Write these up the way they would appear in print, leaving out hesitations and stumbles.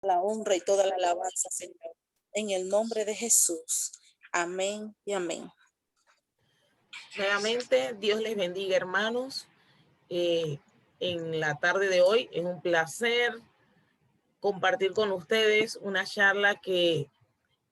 la honra y toda la alabanza, Señor. En el nombre de Jesús. Amén y amén. Nuevamente, Dios les bendiga, hermanos. En la tarde de hoy es un placer compartir con ustedes una charla que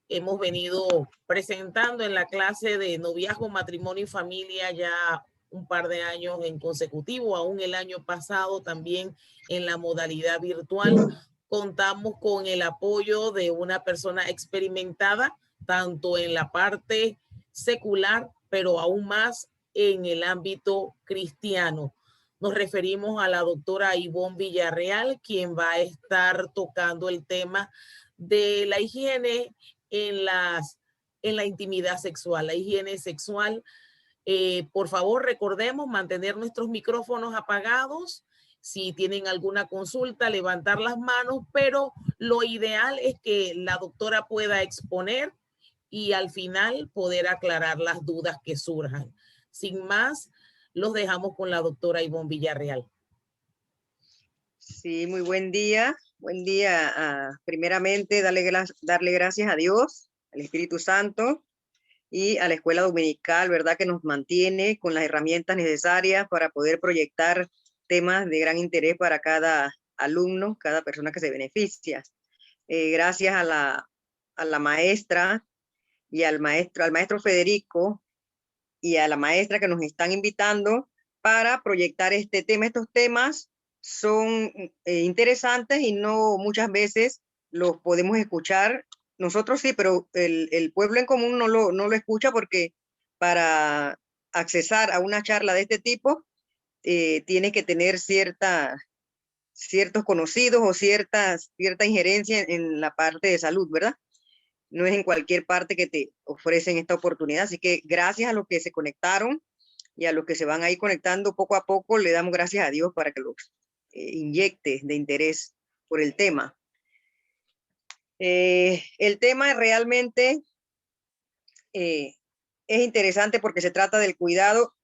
hemos venido presentando en la clase de noviazgo, matrimonio y familia ya un par de años en consecutivo, aún el año pasado también en la modalidad virtual. Contamos con el apoyo de una persona experimentada, tanto en la parte secular, pero aún más en el ámbito cristiano. Nos referimos a la doctora Ivonne Villarreal, quien va a estar tocando el tema de la higiene en la intimidad sexual, la higiene sexual. Por favor, recordemos mantener nuestros micrófonos apagados. Si tienen alguna consulta, levantar las manos, pero lo ideal es que la doctora pueda exponer y al final poder aclarar las dudas que surjan. Sin más, los dejamos con la doctora Ivonne Villarreal. Sí, muy buen día. Buen día. Primeramente, darle gracias a Dios, al Espíritu Santo y a la escuela dominical, ¿verdad? Que nos mantiene con las herramientas necesarias para poder proyectar temas de gran interés para cada alumno, cada persona que se beneficia. Gracias a la maestra y al maestro Federico y a la maestra que nos están invitando para proyectar este tema. Estos temas son interesantes y no muchas veces los podemos escuchar. Nosotros sí, pero el pueblo en común no lo escucha, porque para accesar a una charla de este tipo tiene que tener ciertos conocidos o cierta injerencia en la parte de salud, ¿verdad? No es en cualquier parte que te ofrecen esta oportunidad. Así que gracias a los que se conectaron y a los que se van a ir conectando poco a poco, le damos gracias a Dios para que los inyecte de interés por el tema. El tema realmente es interesante porque se trata del cuidado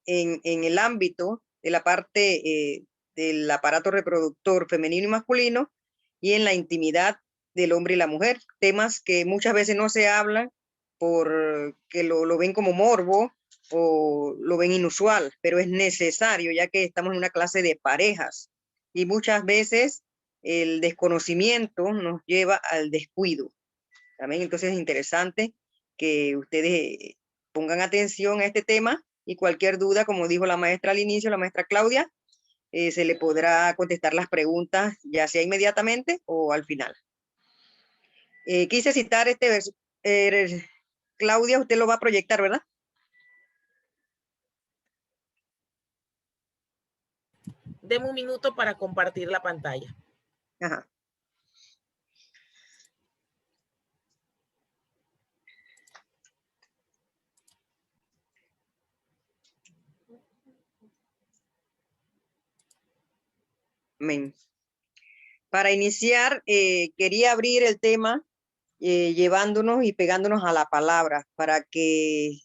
en el ámbito de la parte del aparato reproductor femenino y masculino, y en la intimidad del hombre y la mujer, temas que muchas veces no se hablan porque lo ven como morbo o lo ven inusual, pero es necesario, ya que estamos en una clase de parejas y muchas veces el desconocimiento nos lleva al descuido. También entonces es interesante que ustedes pongan atención a este tema, y cualquier duda, como dijo la maestra al inicio, la maestra Claudia, se le podrá contestar las preguntas, ya sea inmediatamente o al final. Quise citar este verso. Claudia, usted lo va a proyectar, ¿verdad? Deme un minuto para compartir la pantalla. Ajá. Amén. Para iniciar, quería abrir el tema llevándonos y pegándonos a la palabra, para que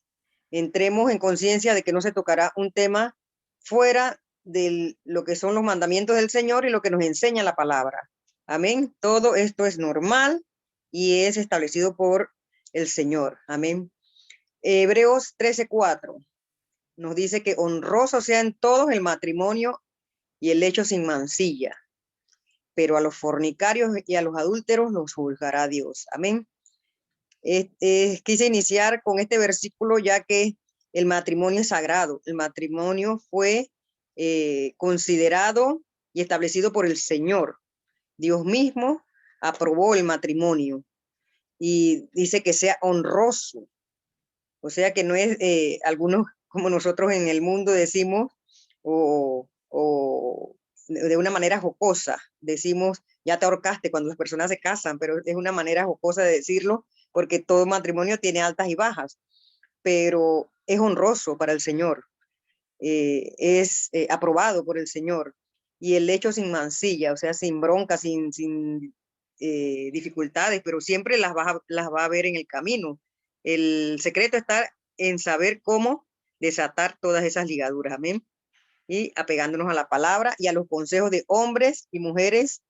entremos en conciencia de que no se tocará un tema fuera de lo que son los mandamientos del Señor y lo que nos enseña la palabra. Amén. Todo esto es normal y es establecido por el Señor. Amén. Hebreos 13:4 nos dice que honroso sea en todos el matrimonio y el lecho sin mancilla, pero a los fornicarios y a los adúlteros los juzgará Dios. Amén. Quise iniciar con este versículo, ya que el matrimonio es sagrado. El matrimonio fue considerado y establecido por el Señor. Dios mismo aprobó el matrimonio y dice que sea honroso. O sea que no es algunos, como nosotros en el mundo decimos, o de una manera jocosa, decimos, ya te ahorcaste cuando las personas se casan, pero es una manera jocosa de decirlo, porque todo matrimonio tiene altas y bajas, pero es honroso para el Señor, es aprobado por el Señor, y el hecho sin mancilla, o sea, sin bronca, sin dificultades, pero siempre las va a ver en el camino. El secreto está en saber cómo desatar todas esas ligaduras. Amén. Y apegándonos a la palabra y a los consejos de hombres y mujeres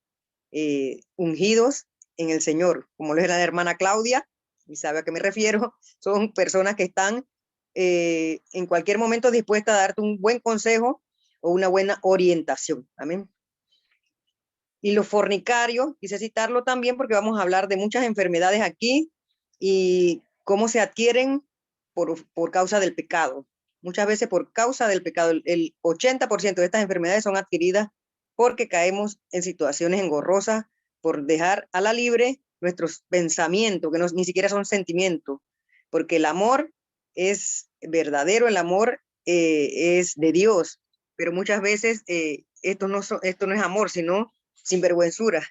ungidos en el Señor, como lo es la hermana Claudia, y sabe a qué me refiero. Son personas que están en cualquier momento dispuestas a darte un buen consejo o una buena orientación. Amén. Y los fornicarios, quise citarlo también porque vamos a hablar de muchas enfermedades aquí y cómo se adquieren por causa del pecado. Muchas veces por causa del pecado. El 80% de estas enfermedades son adquiridas porque caemos en situaciones engorrosas por dejar a la libre nuestros pensamientos, que no, ni siquiera son sentimientos, porque el amor es verdadero, el amor es de Dios, pero muchas veces esto no es amor, sino sinvergüenzura.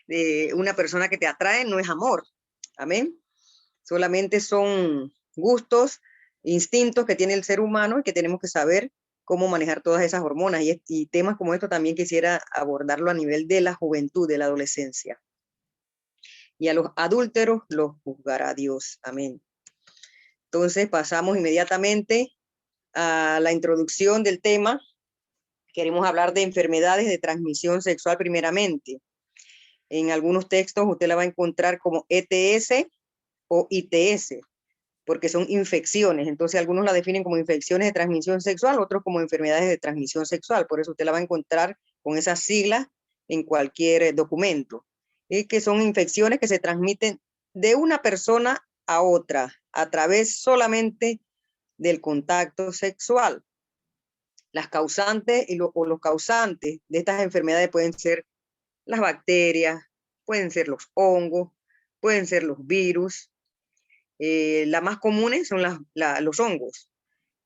De una persona que te atrae no es amor. Amén. Solamente son gustos, instintos que tiene el ser humano y que tenemos que saber cómo manejar todas esas hormonas. Y temas como esto también quisiera abordarlo a nivel de la juventud, de la adolescencia. Y a los adúlteros los juzgará Dios. Amén. Entonces pasamos inmediatamente a la introducción del tema. Queremos hablar de enfermedades de transmisión sexual primeramente. En algunos textos usted la va a encontrar como ETS o ITS, porque son infecciones. Entonces algunos la definen como infecciones de transmisión sexual, otros como enfermedades de transmisión sexual. Por eso usted la va a encontrar con esas siglas en cualquier documento. Y que son infecciones que se transmiten de una persona a otra a través solamente del contacto sexual. Las causantes o los causantes de estas enfermedades pueden ser las bacterias, pueden ser los hongos, pueden ser los virus. Las más comunes son los hongos.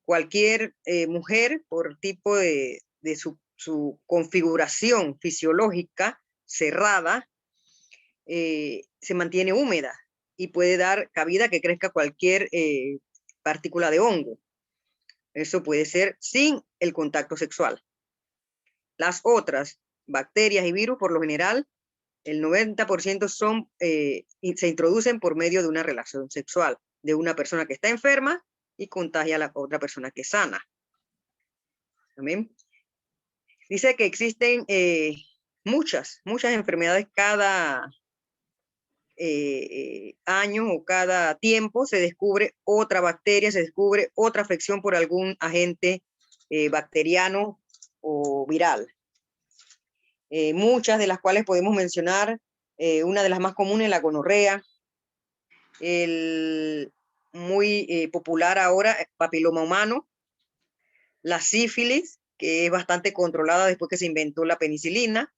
Cualquier mujer, por tipo de su configuración fisiológica cerrada, se mantiene húmeda y puede dar cabida a que crezca cualquier partícula de hongo. Eso puede ser sin el contacto sexual. Las otras bacterias y virus, por lo general, el 90% se introducen por medio de una relación sexual, de una persona que está enferma y contagia a la otra persona que es sana. Amén. Dice que existen muchas enfermedades cada año o cada tiempo se descubre otra bacteria, se descubre otra afección por algún agente bacteriano o viral. Muchas de las cuales podemos mencionar, una de las más comunes, la gonorrea, el muy popular ahora, papiloma humano, la sífilis, que es bastante controlada después que se inventó la penicilina,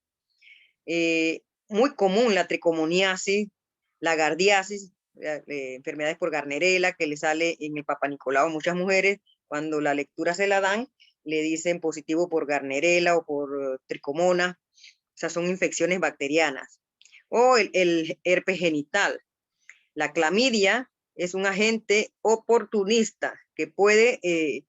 muy común la tricomoniasis, la gardiasis, enfermedades por Garnerella, que le sale en el Papa Nicolau a muchas mujeres, cuando la lectura se la dan, le dicen positivo por Garnerella o por tricomona. O sea, son infecciones bacterianas. O el herpes genital. La clamidia es un agente oportunista que puede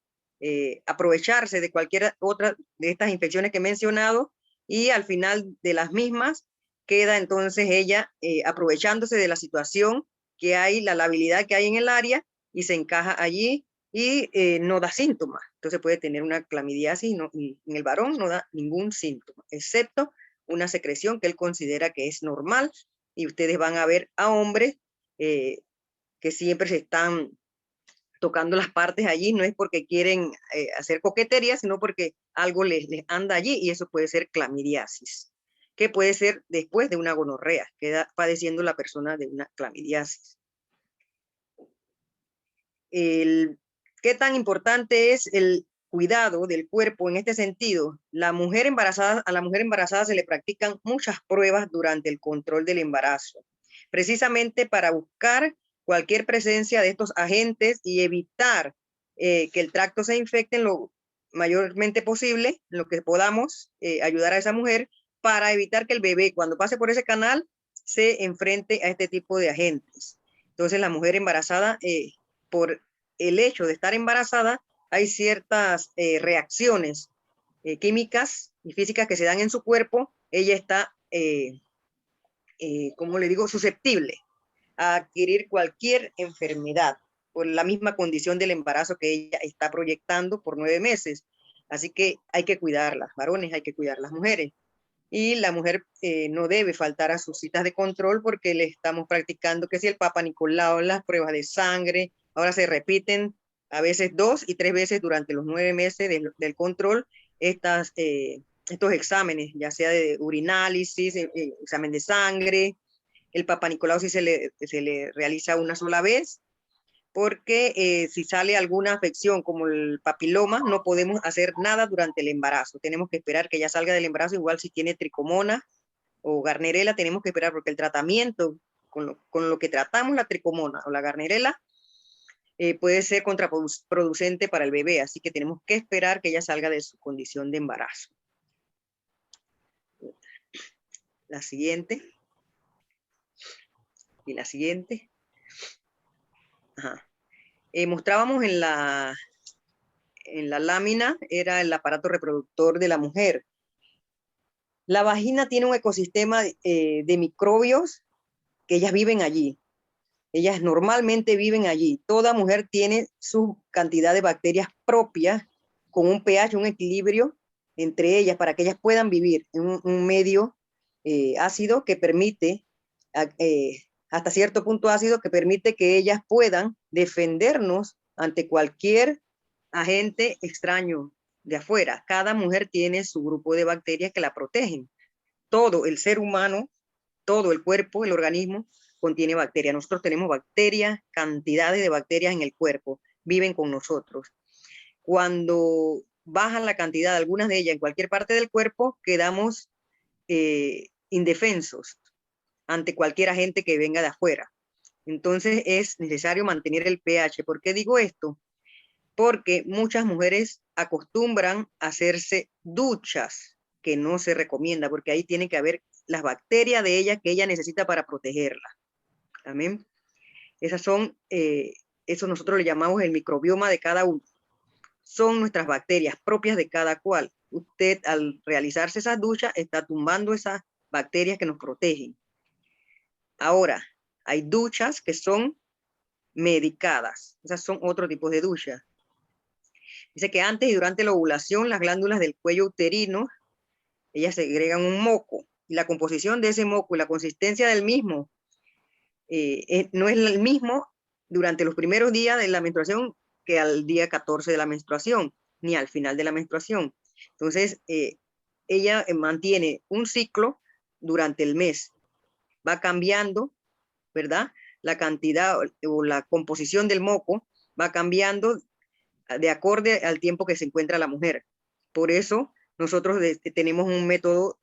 aprovecharse de cualquier otra de estas infecciones que he mencionado y al final de las mismas queda entonces ella aprovechándose de la situación que hay, la labilidad que hay en el área y se encaja allí y no da síntomas. Entonces puede tener una clamidiasis y en el varón no da ningún síntoma, excepto una secreción que él considera que es normal, y ustedes van a ver a hombres que siempre se están tocando las partes allí, no es porque quieren hacer coquetería, sino porque algo les anda allí, y eso puede ser clamidiasis, que puede ser después de una gonorrea, queda padeciendo la persona de una clamidiasis. ¿Qué tan importante es el cuidado del cuerpo en este sentido? A la mujer embarazada se le practican muchas pruebas durante el control del embarazo, precisamente para buscar cualquier presencia de estos agentes y evitar que el tracto se infecte en lo mayormente posible, en lo que podamos ayudar a esa mujer para evitar que el bebé, cuando pase por ese canal, se enfrente a este tipo de agentes. Entonces, la mujer embarazada, por el hecho de estar embarazada, hay ciertas reacciones químicas y físicas que se dan en su cuerpo. Ella está, como le digo, susceptible a adquirir cualquier enfermedad por la misma condición del embarazo que ella está proyectando por 9 meses. Así que hay que cuidarlas, varones, hay que cuidar las mujeres. Y la mujer no debe faltar a sus citas de control porque le estamos practicando que si el Papa Nicolau, las pruebas de sangre, ahora se repiten a veces 2 y 3 veces durante los 9 meses del control estos exámenes, ya sea de urinálisis, examen de sangre. El Papa Nicolau sí se le realiza una sola vez, porque si sale alguna afección como el papiloma, no podemos hacer nada durante el embarazo. Tenemos que esperar que ella salga del embarazo, igual si tiene tricomona o garnerela, tenemos que esperar porque el tratamiento con lo que tratamos la tricomona o la garnerela puede ser contraproducente para el bebé, así que tenemos que esperar que ella salga de su condición de embarazo. La siguiente. Y la siguiente. Ajá. Mostrábamos en la lámina, era el aparato reproductor de la mujer. La vagina tiene un ecosistema de microbios que ellas viven allí. Ellas normalmente viven allí. Toda mujer tiene su cantidad de bacterias propias con un pH, un equilibrio entre ellas para que ellas puedan vivir en un medio ácido que permite, hasta cierto punto ácido, que permite que ellas puedan defendernos ante cualquier agente extraño de afuera. Cada mujer tiene su grupo de bacterias que la protegen. Todo el ser humano, todo el cuerpo, el organismo, contiene bacterias. Nosotros tenemos bacterias, cantidades de bacterias en el cuerpo, viven con nosotros. Cuando bajan la cantidad de algunas de ellas en cualquier parte del cuerpo, quedamos indefensos ante cualquier agente que venga de afuera. Entonces es necesario mantener el pH. ¿Por qué digo esto? Porque muchas mujeres acostumbran a hacerse duchas, que no se recomienda, porque ahí tiene que haber las bacterias de ella que ella necesita para protegerla. Amén. Esas son, eso nosotros le llamamos el microbioma de cada uno. Son nuestras bacterias propias de cada cual. Usted al realizarse esas duchas está tumbando esas bacterias que nos protegen. Ahora, hay duchas que son medicadas. Esas son otro tipo de duchas. Dice que antes y durante la ovulación, las glándulas del cuello uterino, ellas segregan un moco. Y la composición de ese moco y la consistencia del mismo no es el mismo durante los primeros días de la menstruación que al día 14 de la menstruación, ni al final de la menstruación. Entonces, ella mantiene un ciclo durante el mes. Va cambiando, ¿verdad? La cantidad o la composición del moco va cambiando de acorde al tiempo que se encuentra la mujer. Por eso nosotros tenemos un método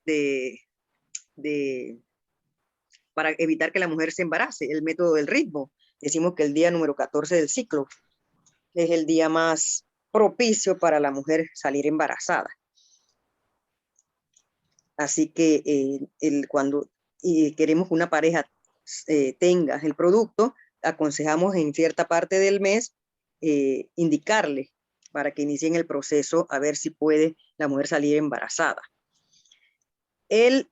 para evitar que la mujer se embarace, el método del ritmo. Decimos que el día número 14 del ciclo es el día más propicio para la mujer salir embarazada. Así que cuando queremos que una pareja tenga el producto, aconsejamos en cierta parte del mes indicarle para que inicien el proceso a ver si puede la mujer salir embarazada. El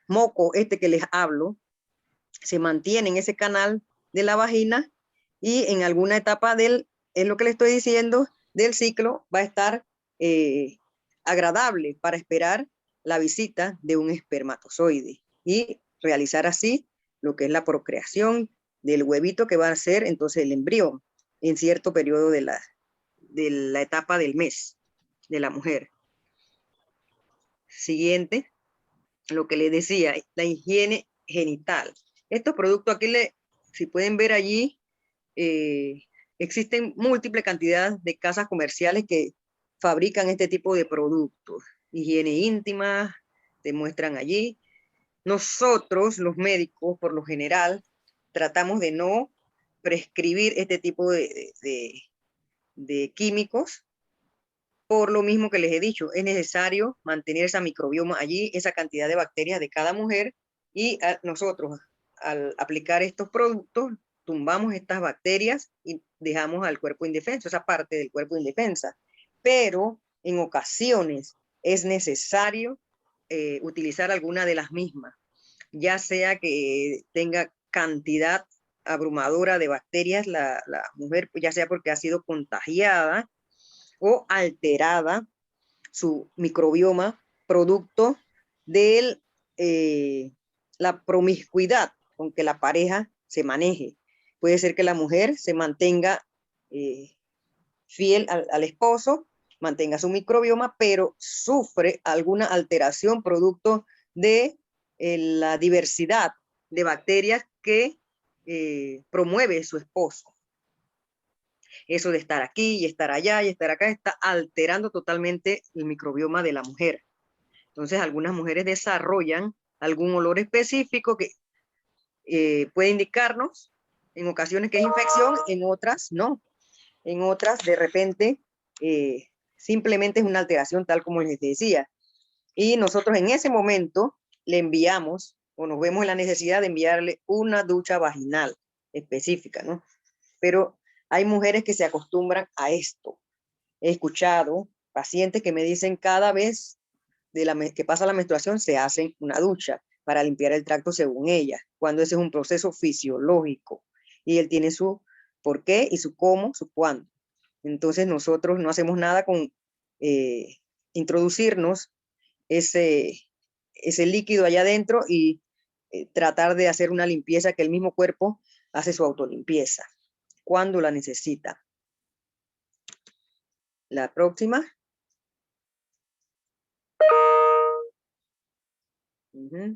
moco que les hablo se mantiene en ese canal de la vagina y en alguna etapa es lo que le estoy diciendo, del ciclo va a estar agradable para esperar la visita de un espermatozoide y realizar así lo que es la procreación del huevito que va a ser entonces el embrión en cierto periodo de la etapa del mes de la mujer. Siguiente, lo que les decía, la higiene genital. Estos productos aquí, si pueden ver allí, existen múltiples cantidades de casas comerciales que fabrican este tipo de productos. Higiene íntima, te muestran allí. Nosotros, los médicos, por lo general, tratamos de no prescribir este tipo de químicos. Por lo mismo que les he dicho, es necesario mantener esa microbioma allí, esa cantidad de bacterias de cada mujer, y nosotros, al aplicar estos productos, tumbamos estas bacterias y dejamos al cuerpo indefenso, esa parte del cuerpo indefensa. Pero en ocasiones es necesario utilizar alguna de las mismas, ya sea que tenga cantidad abrumadora de bacterias la mujer, ya sea porque ha sido contagiada o alterada su microbioma producto de la promiscuidad con que la pareja se maneje. Puede ser que la mujer se mantenga fiel al esposo, mantenga su microbioma, pero sufre alguna alteración producto de la diversidad de bacterias que promueve su esposo. Eso de estar aquí y estar allá y estar acá está alterando totalmente el microbioma de la mujer. Entonces, algunas mujeres desarrollan algún olor específico que puede indicarnos en ocasiones que es infección, en otras no. En otras, de repente, simplemente es una alteración tal como les decía. Y nosotros en ese momento le enviamos o nos vemos en la necesidad de enviarle una ducha vaginal específica, ¿no? Pero hay mujeres que se acostumbran a esto. He escuchado pacientes que me dicen cada vez que pasa la menstruación se hacen una ducha para limpiar el tracto según ella, cuando ese es un proceso fisiológico y él tiene su por qué y su cómo, su cuándo. Entonces nosotros no hacemos nada con introducirnos ese líquido allá adentro y tratar de hacer una limpieza que el mismo cuerpo hace su autolimpieza cuando la necesita. La próxima.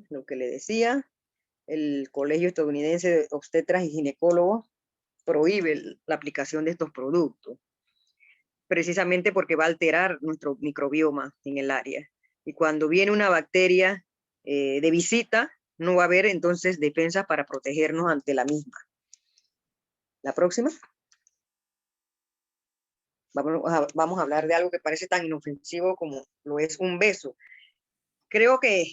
Lo que le decía, el Colegio Estadounidense de Obstetras y Ginecólogos prohíbe la aplicación de estos productos, precisamente porque va a alterar nuestro microbioma en el área. Y cuando viene una bacteria de visita, no va a haber entonces defensas para protegernos ante la misma. La próxima. Vamos a hablar de algo que parece tan inofensivo como lo es un beso. Creo que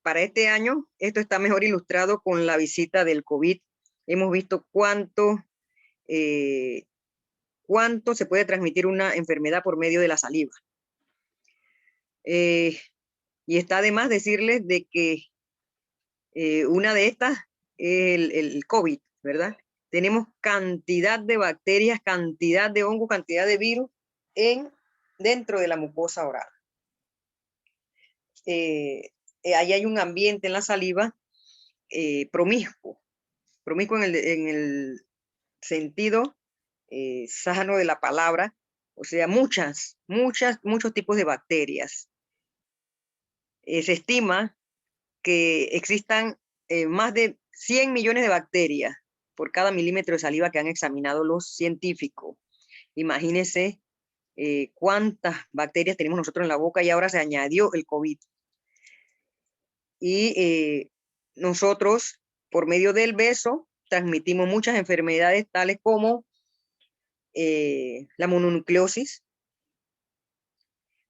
para este año esto está mejor ilustrado con la visita del COVID. Hemos visto cuánto se puede transmitir una enfermedad por medio de la saliva. Y está de más decirles de que una de estas es el COVID, ¿verdad? Tenemos cantidad de bacterias, cantidad de hongos, cantidad de virus dentro de la mucosa oral. Ahí hay un ambiente en la saliva promiscuo en el sentido sano de la palabra, o sea, muchos tipos de bacterias. Se estima que existan más de 100 millones de bacterias por cada milímetro de saliva que han examinado los científicos. Imagínense cuántas bacterias tenemos nosotros en la boca y ahora se añadió el COVID. Y nosotros, por medio del beso, transmitimos muchas enfermedades tales como la mononucleosis.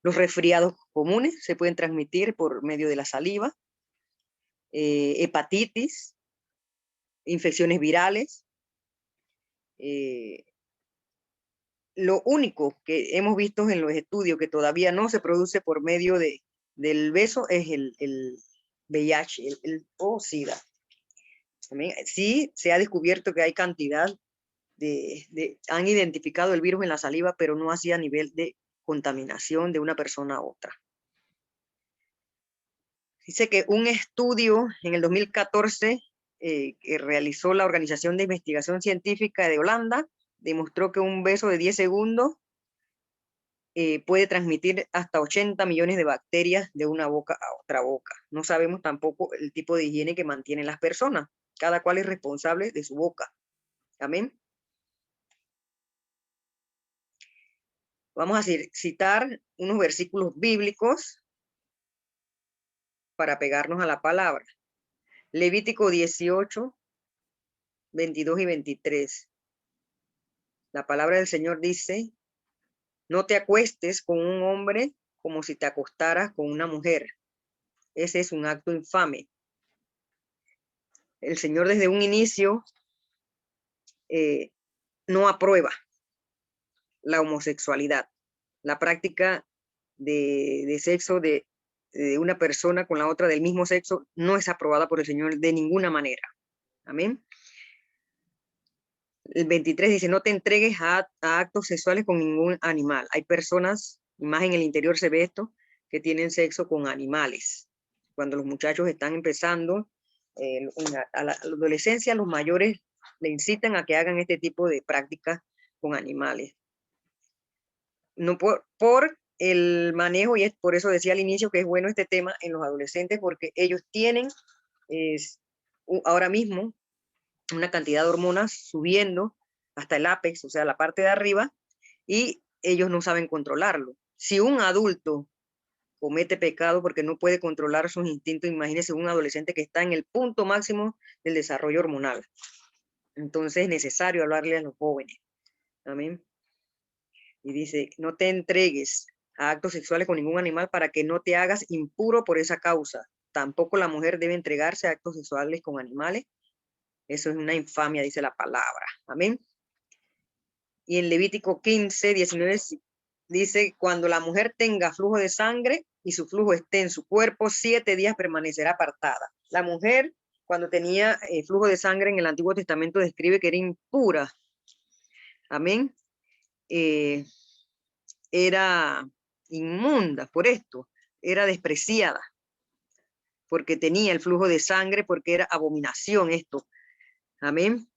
Los resfriados comunes se pueden transmitir por medio de la saliva, hepatitis, infecciones virales. Lo único que hemos visto en los estudios que todavía no se produce por medio del beso es el VIH, o SIDA. También, sí, se ha descubierto que hay cantidad han identificado el virus en la saliva, pero no así a nivel de contaminación de una persona a otra. Dice que un estudio en el 2014 que realizó la Organización de Investigación Científica de Holanda demostró que un beso de 10 segundos puede transmitir hasta 80 millones de bacterias de una boca a otra boca. No sabemos tampoco el tipo de higiene que mantienen las personas. Cada cual es responsable de su boca. Amén. Vamos a citar unos versículos bíblicos para pegarnos a la palabra. Levítico 18, 22 y 23. La palabra del Señor dice: no te acuestes con un hombre como si te acostaras con una mujer. Ese es un acto infame. El Señor desde un inicio no aprueba la homosexualidad, la práctica de sexo de una persona con la otra del mismo sexo no es aprobada por el Señor de ninguna manera. Amén. El 23 dice: no te entregues a actos sexuales con ningún animal. Hay personas, y más en el interior se ve esto, que tienen sexo con animales. Cuando los muchachos están empezando a la adolescencia, los mayores le incitan a que hagan este tipo de prácticas con animales. No por el manejo, y es por eso decía al inicio que es bueno este tema en los adolescentes, porque ellos tienen ahora mismo una cantidad de hormonas subiendo hasta el ápex, o sea, la parte de arriba, y ellos no saben controlarlo. Si un adulto comete pecado porque no puede controlar sus instintos, imagínese un adolescente que está en el punto máximo del desarrollo hormonal. Entonces es necesario hablarle a los jóvenes. Amén. Y dice, no te entregues a actos sexuales con ningún animal para que no te hagas impuro por esa causa. Tampoco la mujer debe entregarse a actos sexuales con animales. Eso es una infamia, dice la palabra. Amén. Y en Levítico 15, 19 dice, cuando la mujer tenga flujo de sangre y su flujo esté en su cuerpo, 7 días permanecerá apartada. La mujer, cuando tenía flujo de sangre en el Antiguo Testamento, describe que era impura. Amén. Era inmunda por esto, era despreciada, porque tenía el flujo de sangre, porque era abominación esto. Amén.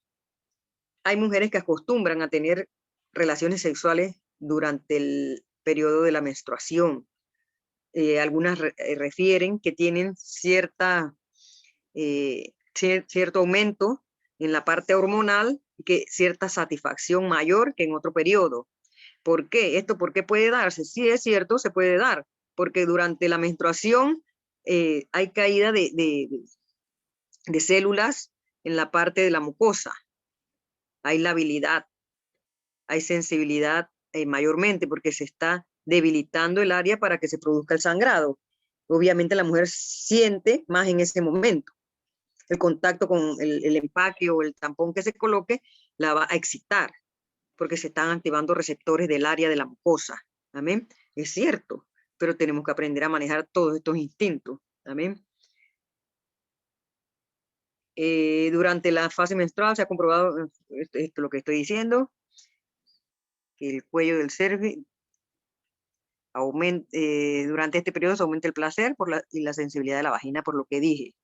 Hay mujeres que acostumbran a tener relaciones sexuales durante el periodo de la menstruación. Algunas refieren que tienen cierto aumento en la parte hormonal, que cierta satisfacción mayor que en otro periodo. ¿Por qué? ¿Esto por qué puede darse? Sí, es cierto, se puede dar, porque durante la menstruación hay caída de células en la parte de la mucosa. Hay labilidad, hay sensibilidad mayormente porque se está debilitando el área para que se produzca el sangrado. Obviamente la mujer siente más en ese momento. El contacto con el empaque o el tampón que se coloque la va a excitar porque se están activando receptores del área de la mucosa. Amén. Es cierto, pero tenemos que aprender a manejar todos estos instintos. Amén. Durante la fase menstrual se ha comprobado esto lo que estoy diciendo, que el cuello del cervix durante este periodo se aumenta el placer y la sensibilidad de la vagina, por lo que dije.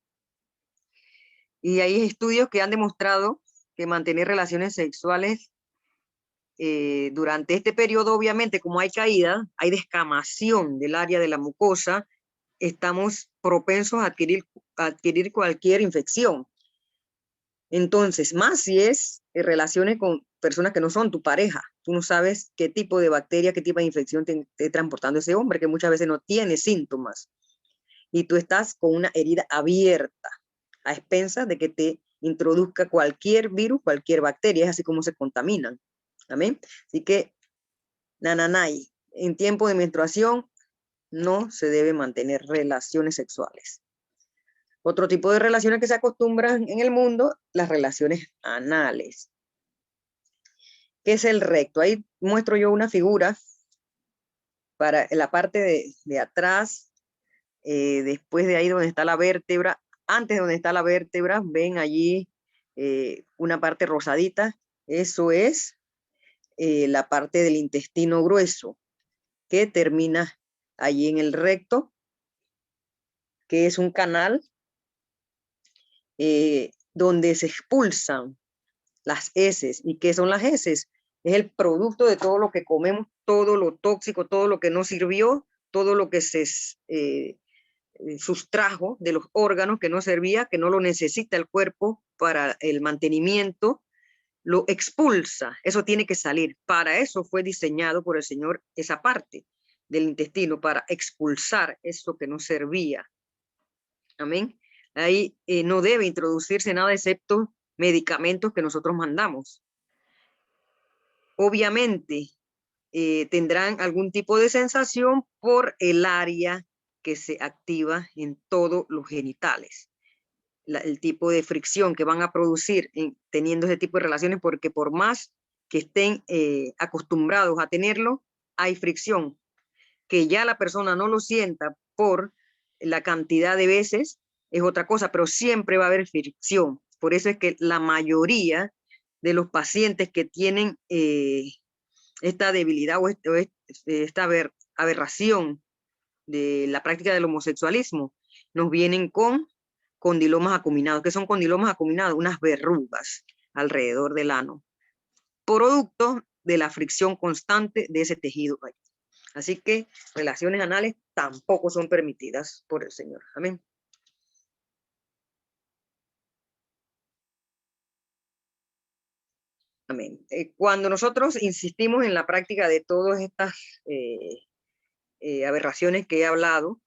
Y hay estudios que han demostrado que mantener relaciones sexuales durante este periodo, obviamente, como hay caída, hay descamación del área de la mucosa, estamos propensos a adquirir cualquier infección. Entonces, más si es relaciones con personas que no son tu pareja, tú no sabes qué tipo de bacteria, qué tipo de infección te esté transportando ese hombre, que muchas veces no tiene síntomas. Y tú estás con una herida abierta, a expensas de que te introduzca cualquier virus, cualquier bacteria, es así como se contaminan. Amén. Así que, nananay, en tiempo de menstruación no se debe mantener relaciones sexuales. Otro tipo de relaciones que se acostumbran en el mundo, las relaciones anales. ¿Qué es el recto? Ahí muestro yo una figura para la parte de atrás, después de ahí donde está la vértebra, antes de donde está la vértebra, ven allí una parte rosadita, eso es la parte del intestino grueso, que termina allí en el recto, que es un canal donde se expulsan las heces. ¿Y qué son las heces? Es el producto de todo lo que comemos, todo lo tóxico, todo lo que no sirvió, todo lo que se sustrajo de los órganos que no servía, que no lo necesita el cuerpo para el mantenimiento, lo expulsa. Eso tiene que salir. Para eso fue diseñado por el Señor esa parte del intestino, para expulsar eso que no servía. Amén. Ahí no debe introducirse nada excepto medicamentos que nosotros mandamos. Obviamente tendrán algún tipo de sensación por el área que se activa en todos los genitales. El tipo de fricción que van a producir teniendo ese tipo de relaciones, porque por más que estén acostumbrados a tenerlo, hay fricción. Que ya la persona no lo sienta por la cantidad de veces es otra cosa, pero siempre va a haber fricción. Por eso es que la mayoría de los pacientes que tienen esta debilidad o esta aberración de la práctica del homosexualismo, nos vienen con condilomas acuminados. ¿Qué son condilomas acuminados? Unas verrugas alrededor del ano, producto de la fricción constante de ese tejido. Así que relaciones anales tampoco son permitidas por el Señor. Amén. Amén. Cuando nosotros insistimos en la práctica de todas estas aberraciones que he hablado,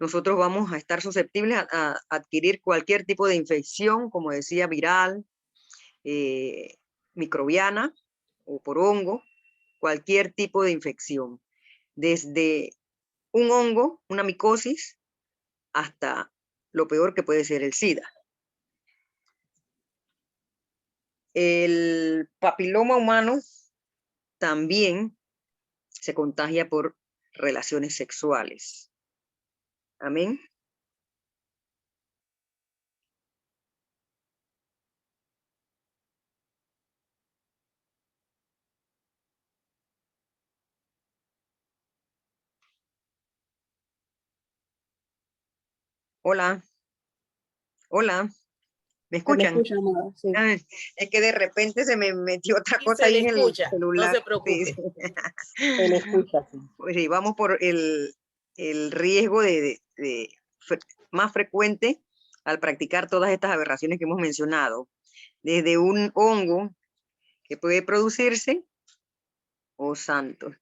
nosotros vamos a estar susceptibles a adquirir cualquier tipo de infección, como decía, viral, microbiana o por hongo, cualquier tipo de infección, desde un hongo, una micosis, hasta lo peor que puede ser el SIDA. El papiloma humano también se contagia por relaciones sexuales. Amén. Hola, hola, ¿me Se me escuchan? escucha, amada, sí. Ah, es que de repente se me metió otra Y cosa se ahí le en el escucha, no celular. se preocupe. Sí. Se le escucha, sí. Pues sí, vamos por el riesgo más frecuente al practicar todas estas aberraciones que hemos mencionado. Desde un hongo que puede producirse, oh santo.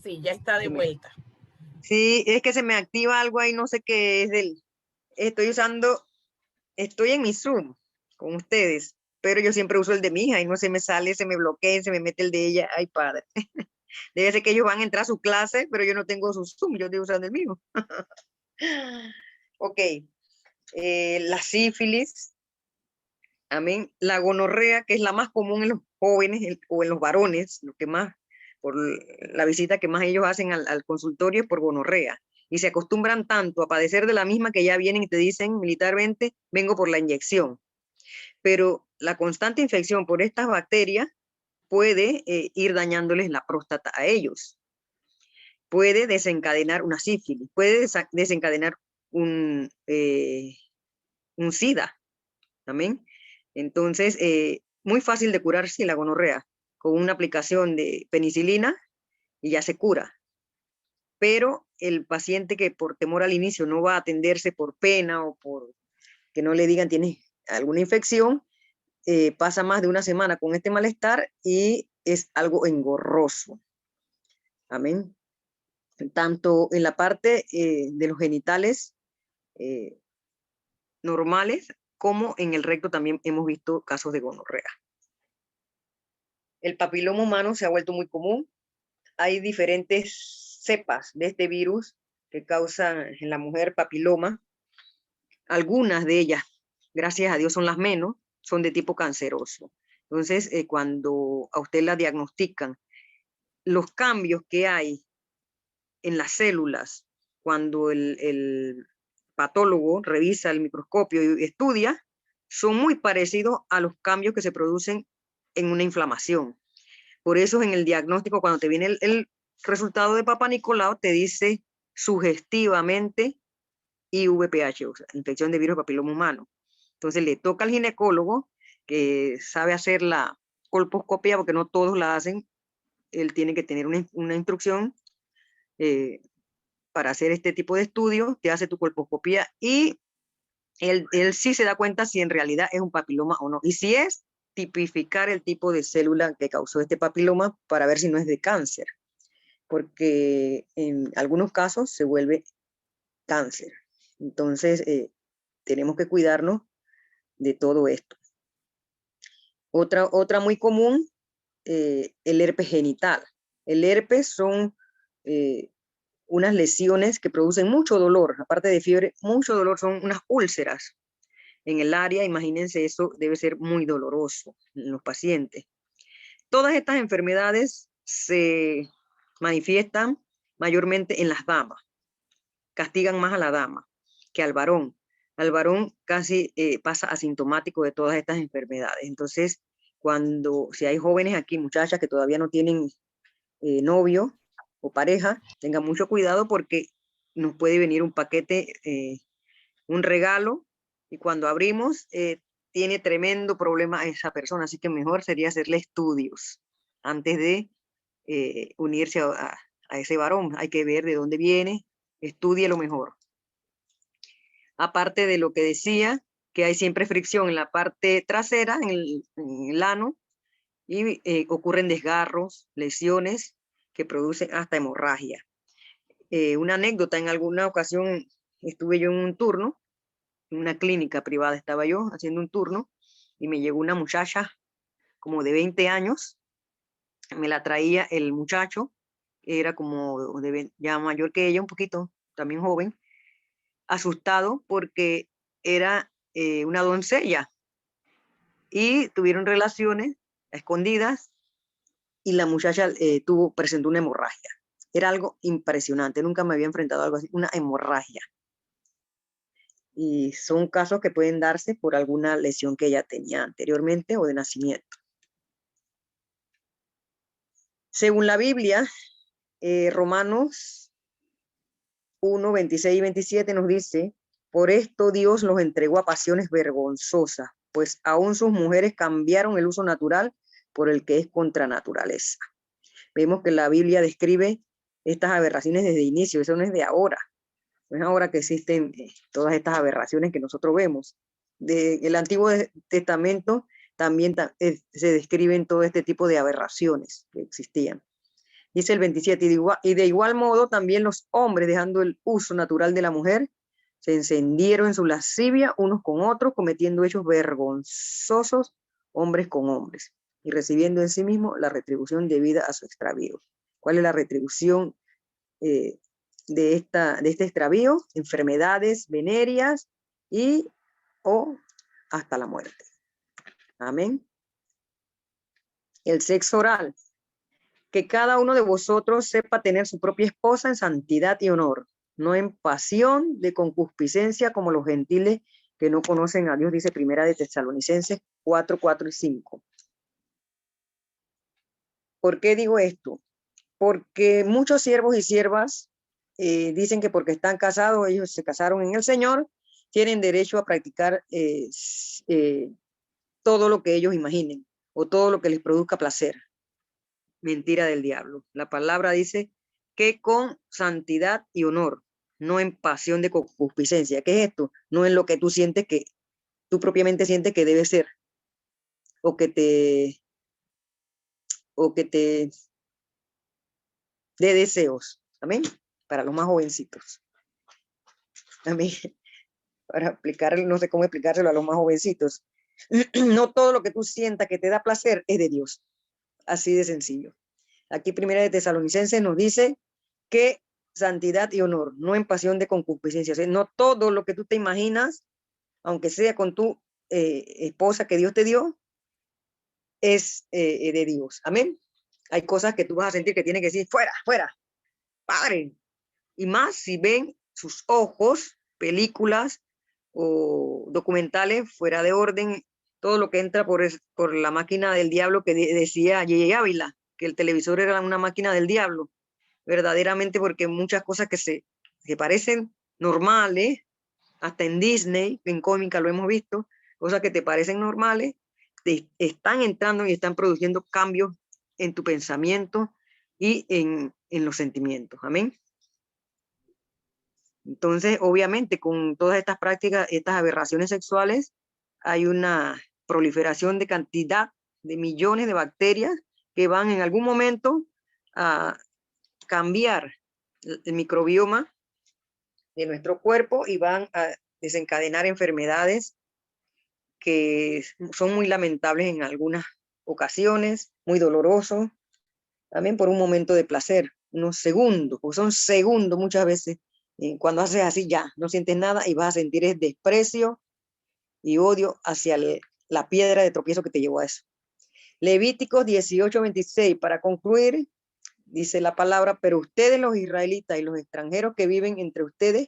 Sí, ya está de vuelta. Sí, es que se me activa algo ahí, no sé qué es estoy en mi Zoom con ustedes, pero yo siempre uso el de mi hija y no se me sale, se me bloquea, se me mete el de ella. Ay, padre. Debe ser que ellos van a entrar a su clase, pero yo no tengo su Zoom, yo estoy usando el mío. Ok, la sífilis, amén. La gonorrea, que es la más común en los jóvenes o en los varones, lo que más, por la visita que más ellos hacen al consultorio es por gonorrea. Y se acostumbran tanto a padecer de la misma que ya vienen y te dicen militarmente, vengo por la inyección. Pero la constante infección por estas bacterias puede ir dañándoles la próstata a ellos. Puede desencadenar una sífilis, puede desencadenar un SIDA. Amén. Entonces, muy fácil de curarse la gonorrea con una aplicación de penicilina y ya se cura. Pero el paciente que por temor al inicio no va a atenderse por pena o por que no le digan tiene alguna infección, pasa más de una semana con este malestar y es algo engorroso. Amén. Tanto en la parte de los genitales normales como en el recto también hemos visto casos de gonorrea. El papiloma humano se ha vuelto muy común. Hay diferentes cepas de este virus que causan en la mujer papiloma. Algunas de ellas, gracias a Dios, son las menos, son de tipo canceroso. Entonces, cuando a usted la diagnostican, los cambios que hay en las células, cuando el patólogo revisa el microscopio y estudia, son muy parecidos a los cambios que se producen en una inflamación. Por eso en el diagnóstico, cuando te viene el resultado de Papa Nicolau, te dice sugestivamente IVPH, o sea, infección de virus papiloma humano. Entonces le toca al ginecólogo que sabe hacer la colposcopia, porque no todos la hacen. Él tiene que tener una instrucción para hacer este tipo de estudios, te hace tu colposcopia y él sí se da cuenta si en realidad es un papiloma o no. Y si es, tipificar el tipo de célula que causó este papiloma para ver si no es de cáncer, porque en algunos casos se vuelve cáncer. Entonces, tenemos que cuidarnos de todo esto. Otra muy común, el herpes genital. El herpes son unas lesiones que producen mucho dolor, aparte de fiebre, mucho dolor, son unas úlceras en el área. Imagínense, eso debe ser muy doloroso en los pacientes. Todas estas enfermedades se manifiestan mayormente en las damas, castigan más a la dama que al varón, al varón casi pasa asintomático de todas estas enfermedades. Entonces, si hay jóvenes aquí, muchachas que todavía no tienen novio o pareja, tengan mucho cuidado porque nos puede venir un paquete, un regalo, y cuando abrimos, tiene tremendo problema esa persona, así que mejor sería hacerle estudios antes de unirse a ese varón. Hay que ver de dónde viene, estudie lo mejor. Aparte de lo que decía, que hay siempre fricción en la parte trasera, en el ano, y ocurren desgarros, lesiones que producen hasta hemorragia. Una anécdota, en alguna ocasión estuve yo en un turno, en una clínica privada estaba yo haciendo un turno, y me llegó una muchacha como de 20 años, me la traía el muchacho, era como ya mayor que ella, un poquito, también joven, asustado porque era una doncella, y tuvieron relaciones a escondidas, y la muchacha presentó una hemorragia. Era algo impresionante, nunca me había enfrentado a algo así, una hemorragia. Y son casos que pueden darse por alguna lesión que ella tenía anteriormente o de nacimiento. Según la Biblia, Romanos 1, 26 y 27 nos dice: por esto Dios los entregó a pasiones vergonzosas, pues aún sus mujeres cambiaron el uso natural por el que es contra naturaleza. Vemos que la Biblia describe estas aberraciones desde el inicio, eso no es de ahora. No es ahora que existen todas estas aberraciones que nosotros vemos. Del Antiguo Testamento también se describen todo este tipo de aberraciones que existían. Dice el 27, y de igual modo también los hombres, dejando el uso natural de la mujer, se encendieron en su lascivia unos con otros, cometiendo hechos vergonzosos hombres con hombres, y recibiendo en sí mismo la retribución debida a su extravío. ¿Cuál es la retribución de este extravío? Enfermedades venéreas o hasta la muerte. Amén. El sexo oral. Que cada uno de vosotros sepa tener su propia esposa en santidad y honor, no en pasión de concupiscencia como los gentiles que no conocen a Dios, dice Primera de Tesalonicenses 4, 4 y 5. ¿Por qué digo esto? Porque muchos siervos y siervas dicen que porque están casados, ellos se casaron en el Señor, tienen derecho a practicar todo lo que ellos imaginen o todo lo que les produzca placer. Mentira del diablo. La palabra dice que con santidad y honor, no en pasión de concupiscencia. ¿Qué es esto? No en lo que tú sientes que, tú propiamente sientes que debe ser, o que te dé deseos. Amén. Para los más jovencitos. Amén. Para explicarle, no sé cómo explicárselo a los más jovencitos. No todo lo que tú sientas que te da placer es de Dios. Así de sencillo. Aquí Primera de Tesalonicenses nos dice que santidad y honor, no en pasión de concupiscencia. O sea, no todo lo que tú te imaginas, aunque sea con tu esposa que Dios te dio, es de Dios. Amén. Hay cosas que tú vas a sentir que tienes que decir, fuera, fuera, padre. Y más si ven sus ojos, películas o documentales fuera de orden, todo lo que entra por la máquina del diablo que decía J.J. Ávila, que el televisor era una máquina del diablo, verdaderamente, porque muchas cosas que parecen normales, hasta en Disney, en cómica lo hemos visto, cosas que te parecen normales, te están entrando y están produciendo cambios en tu pensamiento y en los sentimientos. Amén. Entonces, obviamente, con todas estas prácticas, estas aberraciones sexuales, hay una proliferación de cantidad de millones de bacterias que van en algún momento a cambiar el microbioma de nuestro cuerpo y van a desencadenar enfermedades que son muy lamentables en algunas ocasiones, muy dolorosos, también por un momento de placer, unos segundos, porque son segundos muchas veces. Cuando haces así ya no sientes nada y vas a sentir el desprecio y odio hacia la piedra de tropiezo que te llevó a eso. Levíticos 18:26, para concluir, dice la palabra: pero ustedes los israelitas y los extranjeros que viven entre ustedes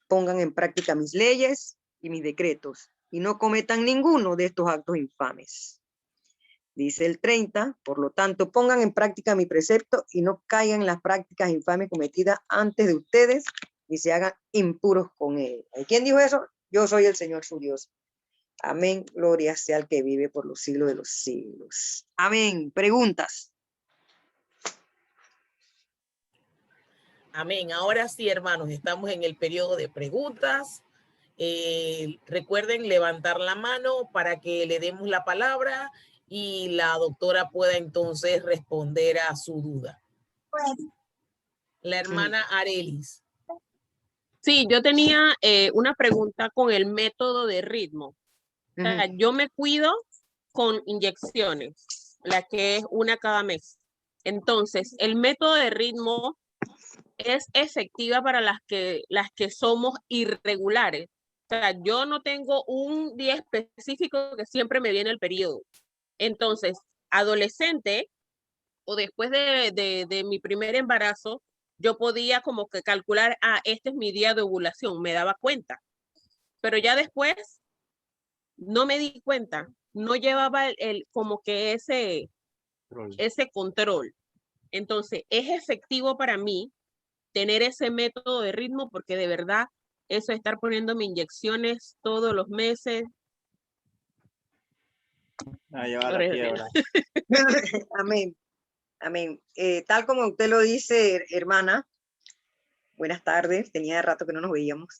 pongan en práctica mis leyes y mis decretos y no cometan ninguno de estos actos infames. Dice el 30, por lo tanto, pongan en práctica mi precepto y no caigan en las prácticas infames cometidas antes de ustedes y se hagan impuros con él. ¿Quién dijo eso? Yo soy el Señor su Dios. Amén. Gloria sea al que vive por los siglos de los siglos. Amén. Preguntas. Amén. Ahora sí, hermanos, estamos en el periodo de preguntas. Recuerden levantar la mano para que le demos la palabra y la doctora pueda entonces responder a su duda. La hermana Arelis. Sí, yo tenía una pregunta con el método de ritmo. O sea, yo me cuido con inyecciones, la que es una cada mes. Entonces, el método de ritmo es efectiva para las que somos irregulares. O sea, yo no tengo un día específico que siempre me viene el periodo. Entonces, adolescente o después de mi primer embarazo, yo podía como que calcular, este es mi día de ovulación, me daba cuenta. Pero ya después no me di cuenta, no llevaba como que ese control. Entonces, es efectivo para mí tener ese método de ritmo porque de verdad eso de estar poniéndome inyecciones todos los meses. Amén. Amén. Tal como usted lo dice, hermana, buenas tardes, tenía rato que no nos veíamos.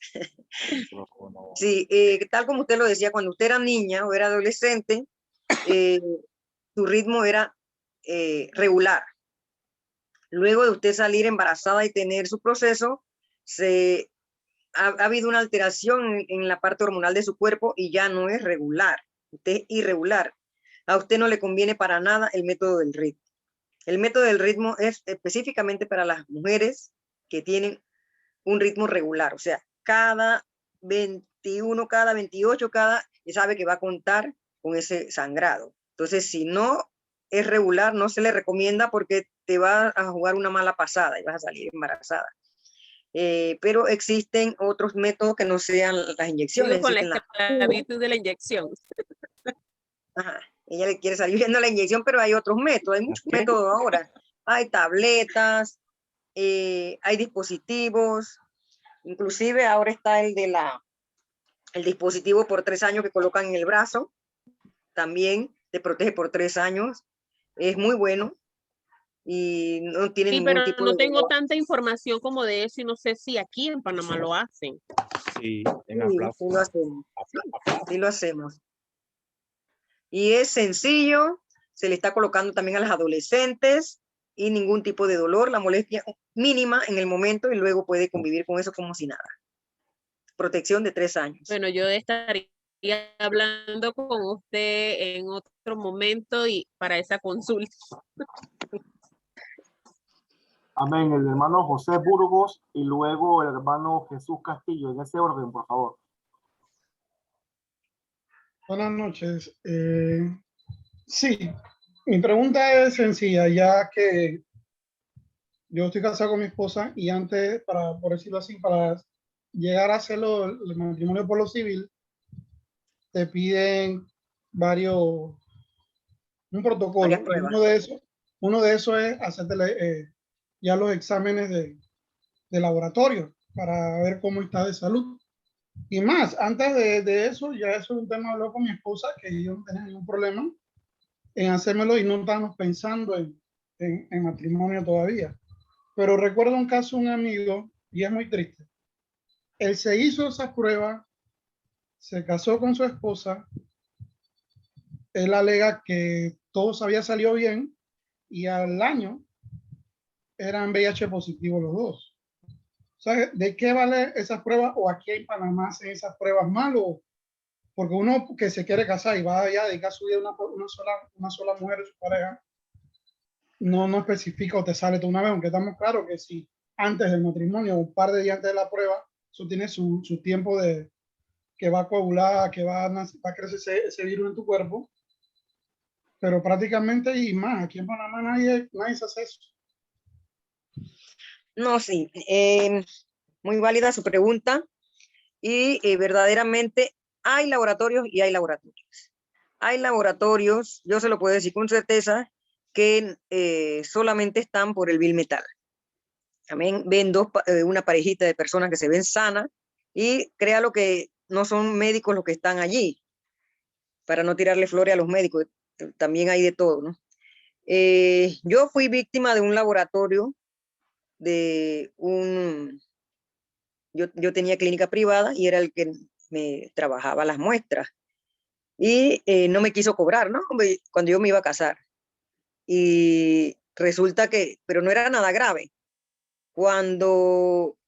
Sí, tal como usted lo decía, cuando usted era niña o era adolescente, su ritmo era regular. Luego de usted salir embarazada y tener su proceso, ha habido una alteración en la parte hormonal de su cuerpo y ya no es regular, usted es irregular. A usted no le conviene para nada el método del ritmo. El método del ritmo es específicamente para las mujeres que tienen un ritmo regular, o sea, cada 21, cada 28, sabe que va a contar con ese sangrado. Entonces, si no es regular, no se le recomienda porque te va a jugar una mala pasada y vas a salir embarazada. Pero existen otros métodos que no sean las inyecciones. Con la esclavitud de la inyección. Ajá. Ella le quiere salir viendo la inyección, pero hay otros métodos, hay muchos métodos ahora. Hay tabletas, hay dispositivos, inclusive ahora está el dispositivo por 3 años que colocan en el brazo, también te protege por 3 años, es muy bueno y no tiene ningún tipo de... no tengo tanta información como de eso y no sé si aquí en Panamá lo hacen. Sí, sí lo hacemos. Sí lo hacemos. Y es sencillo, se le está colocando también a las adolescentes y ningún tipo de dolor, la molestia mínima en el momento y luego puede convivir con eso como si nada. Protección de 3 años. Bueno, yo estaría hablando con usted en otro momento y para esa consulta. Amén. El hermano José Burgos y luego el hermano Jesús Castillo. En ese orden, por favor. Buenas noches. Sí, mi pregunta es sencilla, ya que yo estoy casado con mi esposa y antes, por decirlo así, para llegar a hacerlo el matrimonio por lo civil, te piden un protocolo. Uno de esos es hacerte ya los exámenes de laboratorio para ver cómo está de salud. Y más, antes de eso, ya eso es un tema hablado con mi esposa, que yo no tenía ningún problema en hacérmelo y no estábamos pensando en matrimonio todavía. Pero recuerdo un caso de un amigo, y es muy triste. Él se hizo esa prueba, se casó con su esposa, él alega que todo había salido bien y al año eran VIH positivos los dos. ¿Sabes de qué vale esas pruebas? ¿O aquí en Panamá hacen esas pruebas mal? ¿O porque uno que se quiere casar y va allá a dedicar su vida a una sola mujer de su pareja, no especifica o te sale de una vez, aunque estamos claros que si antes del matrimonio, un par de días antes de la prueba, eso tiene su tiempo de que va a coagular, que va a crecer ese virus en tu cuerpo, pero prácticamente y más, aquí en Panamá nadie se hace eso. No, sí, muy válida su pregunta. Y verdaderamente hay laboratorios y hay laboratorios. Hay laboratorios, yo se lo puedo decir con certeza, que solamente están por el vil metal. También ven una parejita de personas que se ven sanas y créalo que no son médicos los que están allí, para no tirarle flores a los médicos, también hay de todo, ¿no? Yo fui víctima de un laboratorio yo tenía clínica privada y era el que me trabajaba las muestras y no me quiso cobrar, ¿no? Cuando yo me iba a casar. Y resulta que, pero no era nada grave. Cuando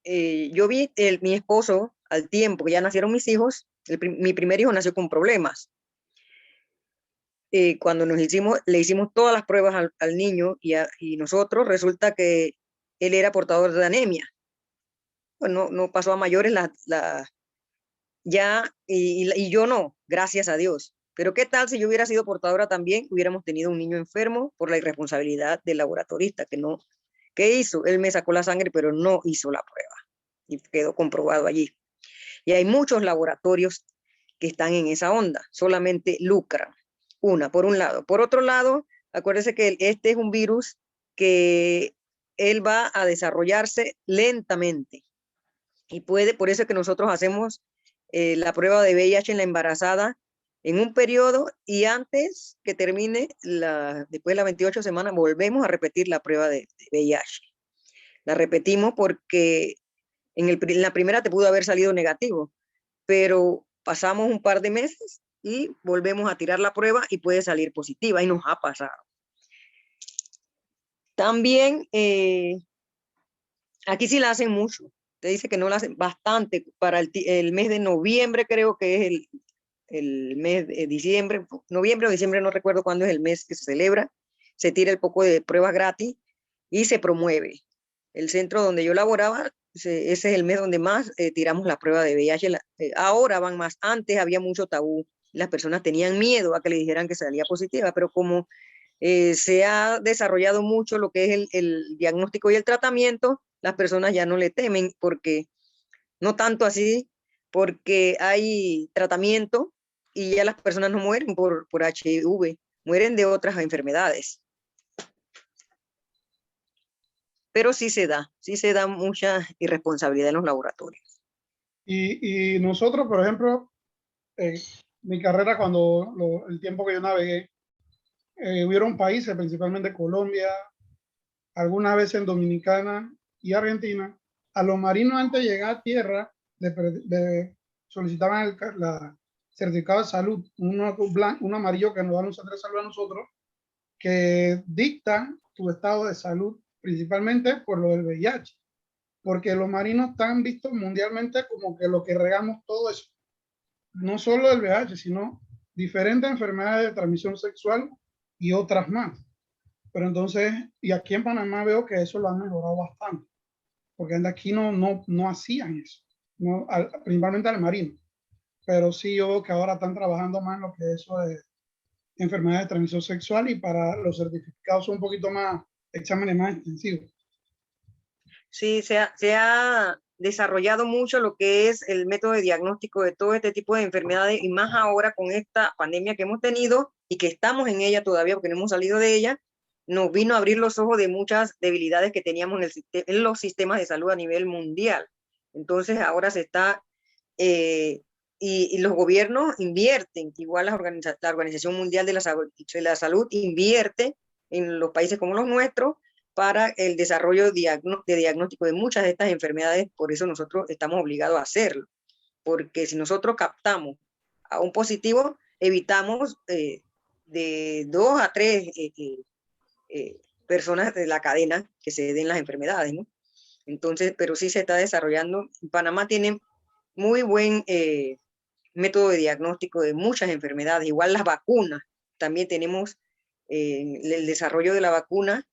yo vi mi esposo al tiempo que ya nacieron mis hijos, mi primer hijo nació con problemas. Cuando le hicimos todas las pruebas al niño y nosotros, resulta que él era portador de anemia. Bueno, no pasó a mayores y yo no, gracias a Dios. Pero qué tal si yo hubiera sido portadora también, hubiéramos tenido un niño enfermo por la irresponsabilidad del laboratorista ¿qué hizo? Él me sacó la sangre, pero no hizo la prueba y quedó comprobado allí. Y hay muchos laboratorios que están en esa onda, solamente lucran. Por un lado. Por otro lado, acuérdese que este es un virus que él va a desarrollarse lentamente. Y por eso es que nosotros hacemos la prueba de VIH en la embarazada en un periodo y antes que termine, después de las 28 semanas, volvemos a repetir la prueba de VIH. La repetimos porque en la primera te pudo haber salido negativo, pero pasamos un par de meses y volvemos a tirar la prueba y puede salir positiva y nos ha pasado. También aquí sí la hacen mucho. Te dice que no la hacen bastante para el mes de noviembre, creo que es el mes de diciembre, noviembre o diciembre, no recuerdo cuándo es el mes que se celebra. Se tira el poco de pruebas gratis y se promueve. El centro donde yo laboraba, ese es el mes donde más tiramos la prueba de VIH. Ahora van más. Antes había mucho tabú. Las personas tenían miedo a que le dijeran que salía positiva, pero como se ha desarrollado mucho lo que es el diagnóstico y el tratamiento, las personas ya no le temen porque, no tanto así, porque hay tratamiento y ya las personas no mueren por HIV, mueren de otras enfermedades. Pero sí se da mucha irresponsabilidad en los laboratorios. Y nosotros, por ejemplo, mi carrera, el tiempo que yo navegué, hubieron países, principalmente Colombia, algunas veces en Dominicana y Argentina, a los marinos antes de llegar a tierra solicitaban el certificado de salud, un amarillo que nos dan un centro de salud a nosotros, que dicta tu estado de salud, principalmente por lo del VIH, porque los marinos están vistos mundialmente como que lo que regamos todo eso, no solo del VIH, sino diferentes enfermedades de transmisión sexual y otras más. Pero entonces, y aquí en Panamá veo que eso lo han mejorado bastante, porque aquí no hacían eso, principalmente al marino. Pero sí yo veo que ahora están trabajando más en lo que es eso de enfermedades de transmisión sexual y para los certificados son un poquito más, exámenes más extensivos. Sí, se ha desarrollado mucho lo que es el método de diagnóstico de todo este tipo de enfermedades y más ahora con esta pandemia que hemos tenido y que estamos en ella todavía porque no hemos salido de ella, nos vino a abrir los ojos de muchas debilidades que teníamos en los sistemas de salud a nivel mundial. Entonces ahora se está, y los gobiernos invierten, igual la Organización Mundial de la Salud invierte en los países como los nuestros para el desarrollo de diagnóstico de muchas de estas enfermedades, por eso nosotros estamos obligados a hacerlo, porque si nosotros captamos a un positivo, evitamos de 2 a 3 personas de la cadena que se den las enfermedades, ¿no? Entonces, pero sí se está desarrollando. Panamá tiene muy buen método de diagnóstico de muchas enfermedades, igual las vacunas, también tenemos el desarrollo de la vacuna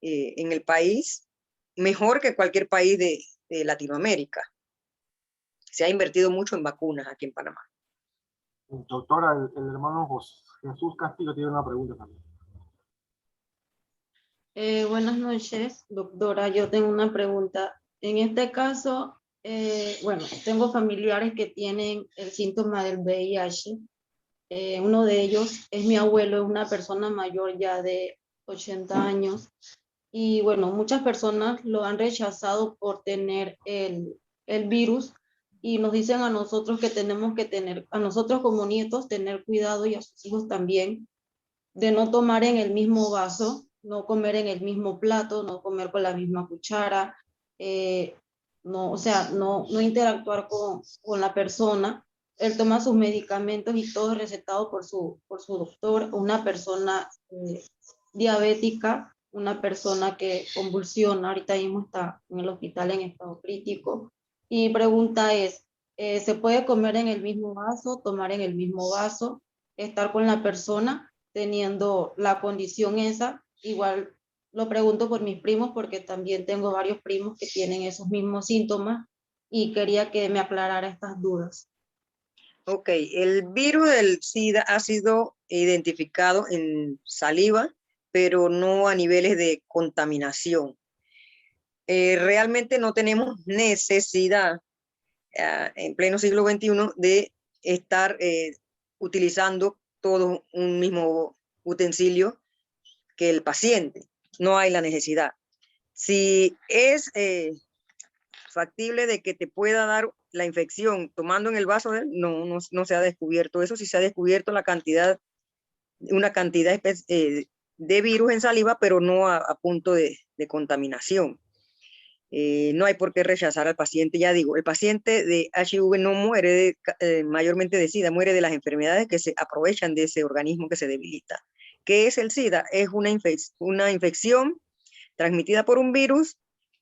en el país mejor que cualquier país de Latinoamérica. Se ha invertido mucho en vacunas aquí en Panamá. Doctora, el hermano Jesús Castillo tiene una pregunta también. Buenas noches, doctora. Yo tengo una pregunta. En este caso, Bueno, tengo familiares que tienen el síntoma del VIH. Uno de ellos es mi abuelo, es una persona mayor ya de 80 años. Y bueno, muchas personas lo han rechazado por tener el virus y nos dicen a nosotros que tenemos que tener, a nosotros como nietos, tener cuidado y a sus hijos también, de no tomar en el mismo vaso, no comer en el mismo plato, no comer con la misma cuchara, no, o sea, no interactuar con la persona. Él toma sus medicamentos y todo es recetado por su doctor. Una persona diabética, una persona que convulsiona, ahorita mismo está en el hospital en estado crítico. Y pregunta es, ¿se puede comer en el mismo vaso, tomar en el mismo vaso, estar con la persona teniendo la condición esa? Igual lo pregunto por mis primos porque también tengo varios primos que tienen esos mismos síntomas y quería que me aclarara estas dudas. Ok, el virus del SIDA ha sido identificado en saliva, pero no a niveles de contaminación. Realmente no tenemos necesidad en pleno siglo XXI de estar utilizando todo un mismo utensilio que el paciente. No hay la necesidad. Si es factible de que te pueda dar la infección tomando en el vaso de él, no se ha descubierto eso. Sí se ha descubierto una cantidad de virus en saliva, pero no a punto de contaminación. No hay por qué rechazar al paciente. Ya digo, el paciente de HIV no muere mayormente de SIDA, muere de las enfermedades que se aprovechan de ese organismo que se debilita. ¿Qué es el SIDA? Es una infección transmitida por un virus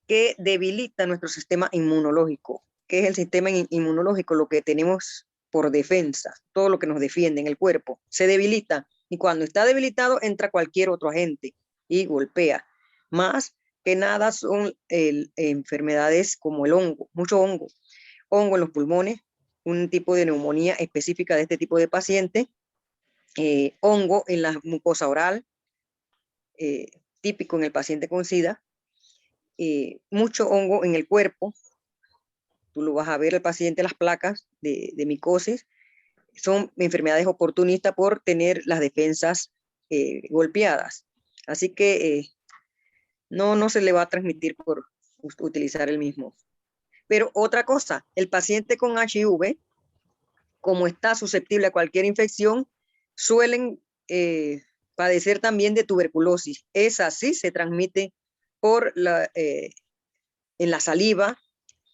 que debilita nuestro sistema inmunológico. ¿Qué es el sistema inmunológico? Lo que tenemos por defensa, todo lo que nos defiende en el cuerpo, se debilita. Y cuando está debilitado, entra cualquier otro agente y golpea. Más que nada son enfermedades como el hongo, mucho hongo en los pulmones, un tipo de neumonía específica de este tipo de paciente, hongo en la mucosa oral, típico en el paciente con SIDA, mucho hongo en el cuerpo. Tú lo vas a ver el paciente, las placas de micosis, son enfermedades oportunistas por tener las defensas golpeadas. Así que no se le va a transmitir por utilizar el mismo. Pero otra cosa, el paciente con HIV, como está susceptible a cualquier infección, suelen padecer también de tuberculosis. Esa sí se transmite por en la saliva,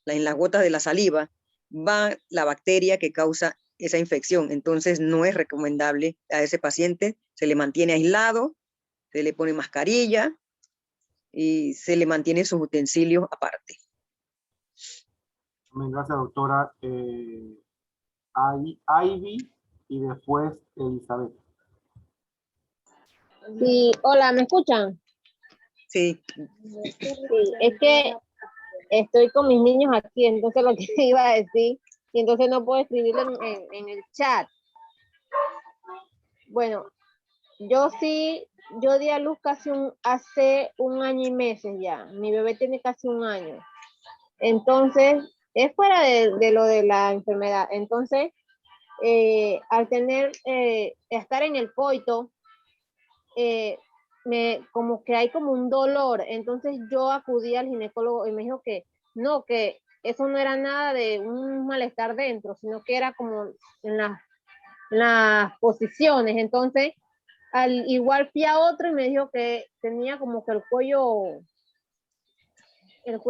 en las gotas de la saliva, va la bacteria que causa esa infección. Entonces no es recomendable a ese paciente, se le mantiene aislado, se le pone mascarilla y se le mantiene sus utensilios aparte. Gracias, doctora. Ivy y después Elizabeth. Sí, hola, ¿me escuchan? Sí. Sí, es que estoy con mis niños aquí, entonces lo que iba a decir, y entonces no puedo escribirlo en el chat. Bueno, yo di a luz hace 1 año y meses ya. Mi bebé tiene casi 1 año. Entonces, es fuera de lo de la enfermedad. Entonces, al estar en el coito, como que hay como un dolor. Entonces yo acudí al ginecólogo y me dijo que no, que eso no era nada de un malestar dentro, sino que era como en las posiciones. Entonces, igual fui a otro y me dijo que tenía como que el cuello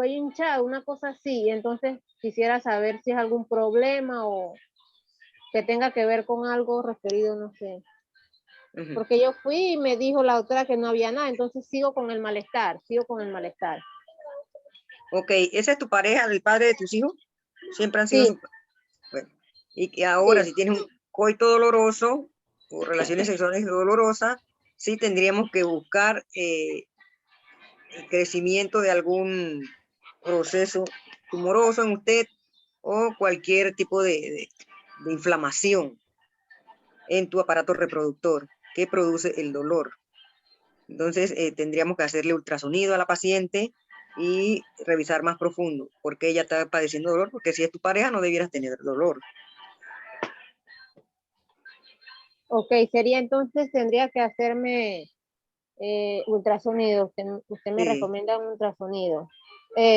hinchado, una cosa así. Entonces quisiera saber si es algún problema o que tenga que ver con algo referido, no sé. Porque yo fui y me dijo la doctora que no había nada, entonces sigo con el malestar. Ok, ¿esa es tu pareja, el padre de tus hijos? Siempre han sido Sí. Bueno, y que ahora Sí. si tienes un coito doloroso o relaciones sexuales dolorosas, sí tendríamos que buscar el crecimiento de algún proceso tumoroso en usted o cualquier tipo de inflamación en tu aparato reproductor que produce el dolor. Entonces tendríamos que hacerle ultrasonido a la paciente y revisar más profundo por qué ella está padeciendo dolor, porque si es tu pareja no debieras tener dolor. Ok, sería entonces, tendría que hacerme ultrasonido. Usted me Sí. recomienda un ultrasonido.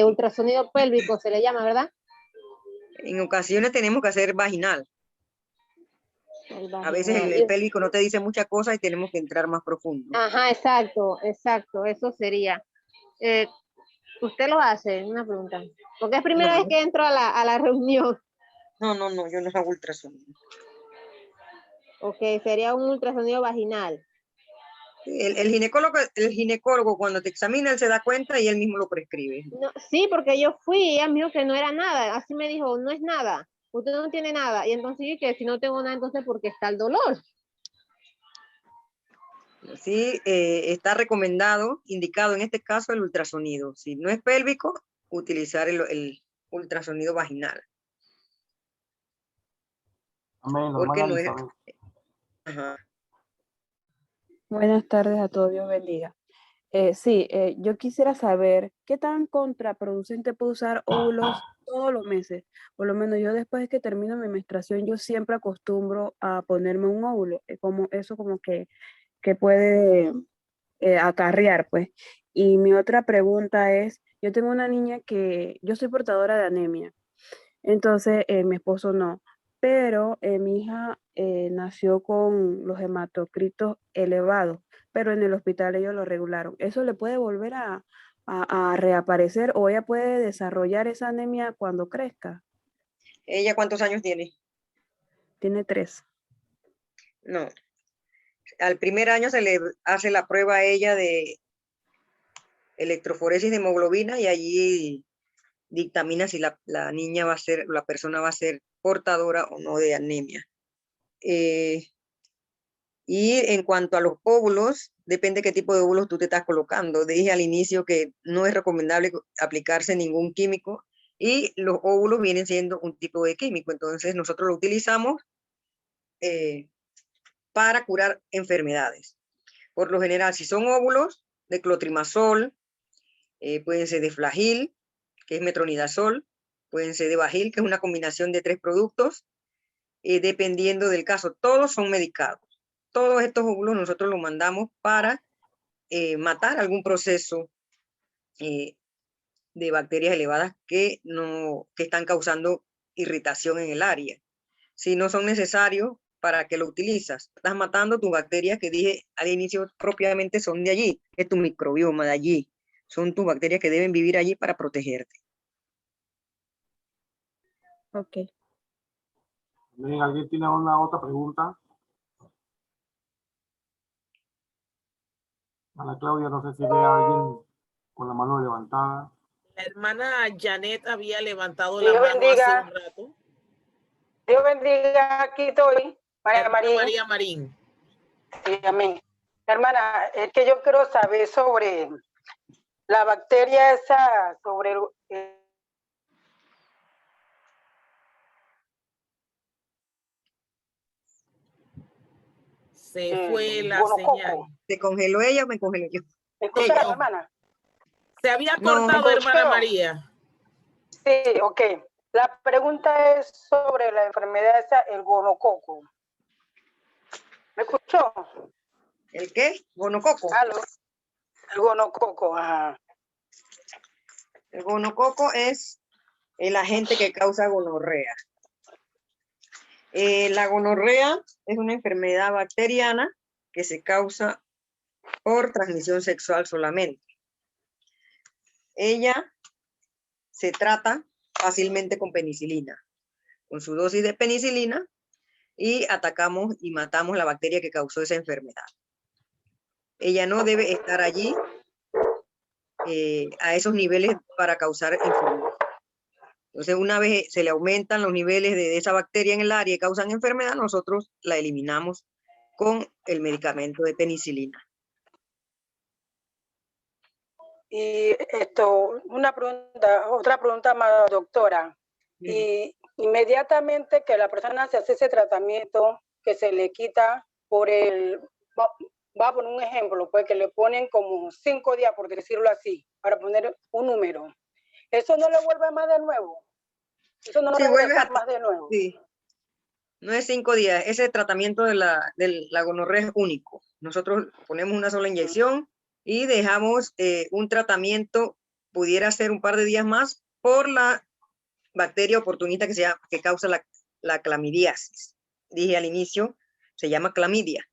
Ultrasonido pélvico se le llama, ¿verdad? En ocasiones tenemos que hacer vaginal. A veces Vaginal. el pélvico no te dice muchas cosas y tenemos que entrar más profundo. Ajá, exacto, eso sería. ¿Usted lo hace? Una pregunta. Porque es primera No. vez que entro a la reunión. No, yo no hago ultrasonido. Ok, sería un ultrasonido vaginal. El ginecólogo cuando te examina, él se da cuenta y él mismo lo prescribe. No, sí, porque yo fui y ella me dijo que no era nada. Así me dijo, no es nada. Usted no tiene nada. Y entonces yo que si no tengo nada, entonces ¿por qué está el dolor? Sí, está recomendado, indicado en este caso el ultrasonido. Si no es pélvico, utilizar el ultrasonido vaginal. Amén, Porque hermana no es... Elizabeth. Ajá. Buenas tardes a todos, Dios bendiga. Yo quisiera saber qué tan contraproducente puedo usar óvulos todos los meses. Por lo menos yo después de que termino mi menstruación, yo siempre acostumbro a ponerme un óvulo, como que puede acarrear, pues. Y mi otra pregunta es, yo tengo una niña yo soy portadora de anemia, entonces mi esposo no, pero mi hija nació con los hematocritos elevados, pero en el hospital ellos lo regularon. ¿Eso le puede volver a reaparecer o ella puede desarrollar esa anemia cuando crezca? ¿Ella cuántos años tiene? Tiene 3. No. Al primer año se le hace la prueba a ella de electroforesis de hemoglobina y allí dictamina si la niña la persona va a ser portadora o no de anemia. Y en cuanto a los óvulos, depende qué tipo de óvulos tú te estás colocando. Dije al inicio que no es recomendable aplicarse ningún químico y los óvulos vienen siendo un tipo de químico. Entonces nosotros lo utilizamos para curar enfermedades. Por lo general, si son óvulos de clotrimazol, pueden ser de Flagyl, que es metronidazol, pueden ser de Vagil, que es una combinación de 3 productos, dependiendo del caso. Todos son medicados. Todos estos óvulos nosotros los mandamos para matar algún proceso de bacterias elevadas que están causando irritación en el área. Si no son necesarios, ¿para qué lo utilizas? Estás matando tus bacterias que dije al inicio propiamente son de allí, es tu microbioma de allí. Son tus bacterias que deben vivir allí para protegerte. Ok. Amén. ¿Alguien tiene una otra pregunta? Ana Claudia, no sé si ve a alguien con la mano levantada. La hermana Janet había levantado Dios la mano bendiga. hace un rato. Dios bendiga, aquí estoy, María Marín. María Marín. Sí, amén. Hermana, es que yo quiero saber sobre la bacteria esa, sobre Se fue la gonococo. señal. ¿Se congeló ella o me congeló yo? ¿Me escucharon, No. hermana? Se había No. cortado, hermana María. Sí, ok. La pregunta es sobre la enfermedad esa, el gonococo. ¿Me escuchó? ¿El qué? ¿Gonococo? ¿Aló? El gonococo, ajá. El gonococo es el agente que causa gonorrea. La gonorrea es una enfermedad bacteriana que se causa por transmisión sexual solamente. Ella se trata fácilmente con penicilina, con su dosis de penicilina, y atacamos y matamos la bacteria que causó esa enfermedad. Ella no debe estar allí a esos niveles para causar enfermedad. Entonces, una vez se le aumentan los niveles de esa bacteria en el área y causan enfermedad, nosotros la eliminamos con el medicamento de penicilina. Y otra pregunta más, doctora. Y inmediatamente que la persona se hace ese tratamiento, que se le quita va a poner un ejemplo, pues que le ponen como 5 días, por decirlo así, para poner un número. ¿Eso no le vuelve más de nuevo? ¿Eso no Sí, regresa más de nuevo? Sí. No es 5 días, ese tratamiento de la gonorrea es único. Nosotros ponemos una sola inyección y dejamos un tratamiento, pudiera ser un par de días más, por la bacteria oportunista que causa la clamidiasis. Dije al inicio, se llama clamidia.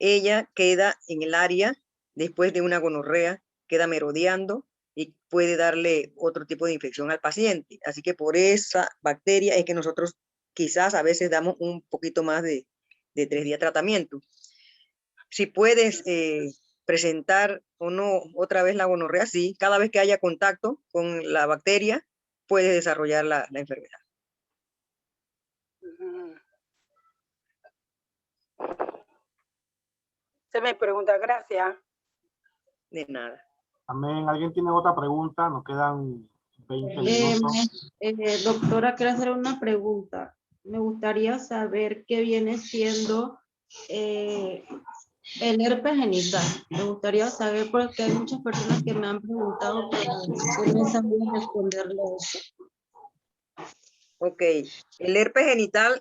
Ella queda en el área después de una gonorrea, queda merodeando y puede darle otro tipo de infección al paciente. Así que por esa bacteria es que nosotros quizás a veces damos un poquito más de 3 días de tratamiento. Si puedes presentar o no otra vez la gonorrea, sí, cada vez que haya contacto con la bacteria, puede desarrollar la enfermedad. Se me pregunta, gracias. De nada. Amén. ¿Alguien tiene otra pregunta? Nos quedan 20 minutos. Doctora, quiero hacer una pregunta. Me gustaría saber qué viene siendo el herpes genital. Me gustaría saber porque hay muchas personas que me han preguntado, pero no he sabido responderle eso. Ok, el herpes genital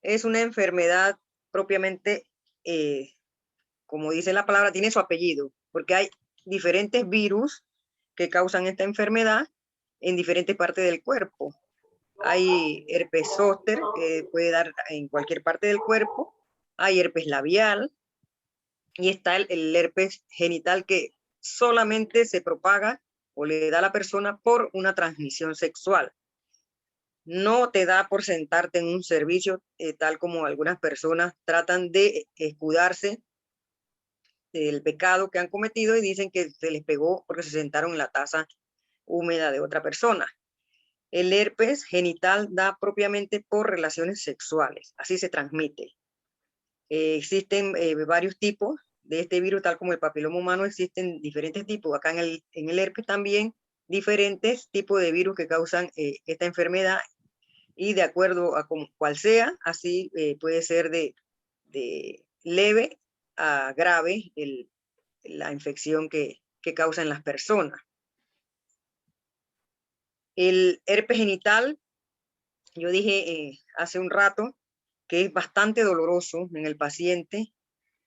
es una enfermedad propiamente, como dice la palabra, tiene su apellido, porque hay diferentes virus que causan esta enfermedad en diferentes partes del cuerpo. Hay herpes zóster, que puede dar en cualquier parte del cuerpo. Hay herpes labial. Y está el herpes genital, que solamente se propaga o le da a la persona por una transmisión sexual. No te da por sentarte en un servicio, tal como algunas personas tratan de escudarse del pecado que han cometido y dicen que se les pegó porque se sentaron en la taza húmeda de otra persona. El herpes genital da propiamente por relaciones sexuales, así se transmite. Existen varios tipos de este virus, tal como el papiloma humano, existen diferentes tipos. Acá en el herpes también diferentes tipos de virus que causan esta enfermedad, y de acuerdo a cuál sea, así puede ser de leve a grave la infección que causa en las personas. El herpes genital, yo dije hace un rato que es bastante doloroso en el paciente,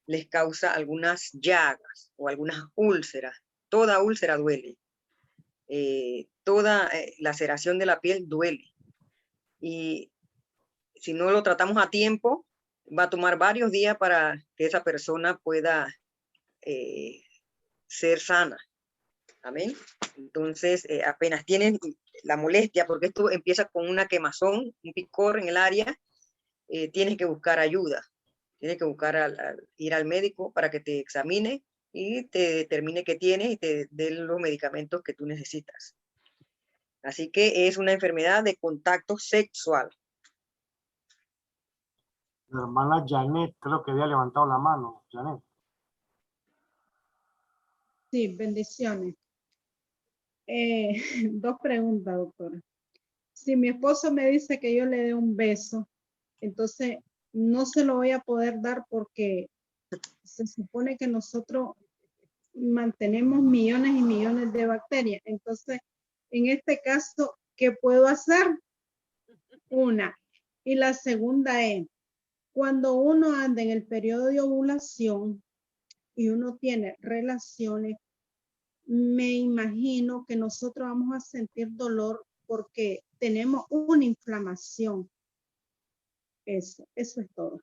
les causa algunas llagas o algunas úlceras. Toda úlcera duele. Toda laceración de la piel duele. Y si no lo tratamos a tiempo, va a tomar varios días para que esa persona pueda ser sana. Amén. Entonces, apenas tienen la molestia, porque esto empieza con una quemazón, un picor en el área, tienes que buscar ayuda. Tienes que buscar ir al médico para que te examine y te determine qué tienes y te dé los medicamentos que tú necesitas. Así que es una enfermedad de contacto sexual. La hermana Janet, creo que había levantado la mano. Janet. Sí, bendiciones. 2 preguntas, doctora. Si mi esposo me dice que yo le dé un beso, entonces no se lo voy a poder dar porque se supone que nosotros mantenemos millones y millones de bacterias. Entonces, en este caso, ¿qué puedo hacer? Una. Y la segunda es, cuando uno anda en el periodo de ovulación y uno tiene relaciones, me imagino que nosotros vamos a sentir dolor porque tenemos una inflamación. Eso es todo.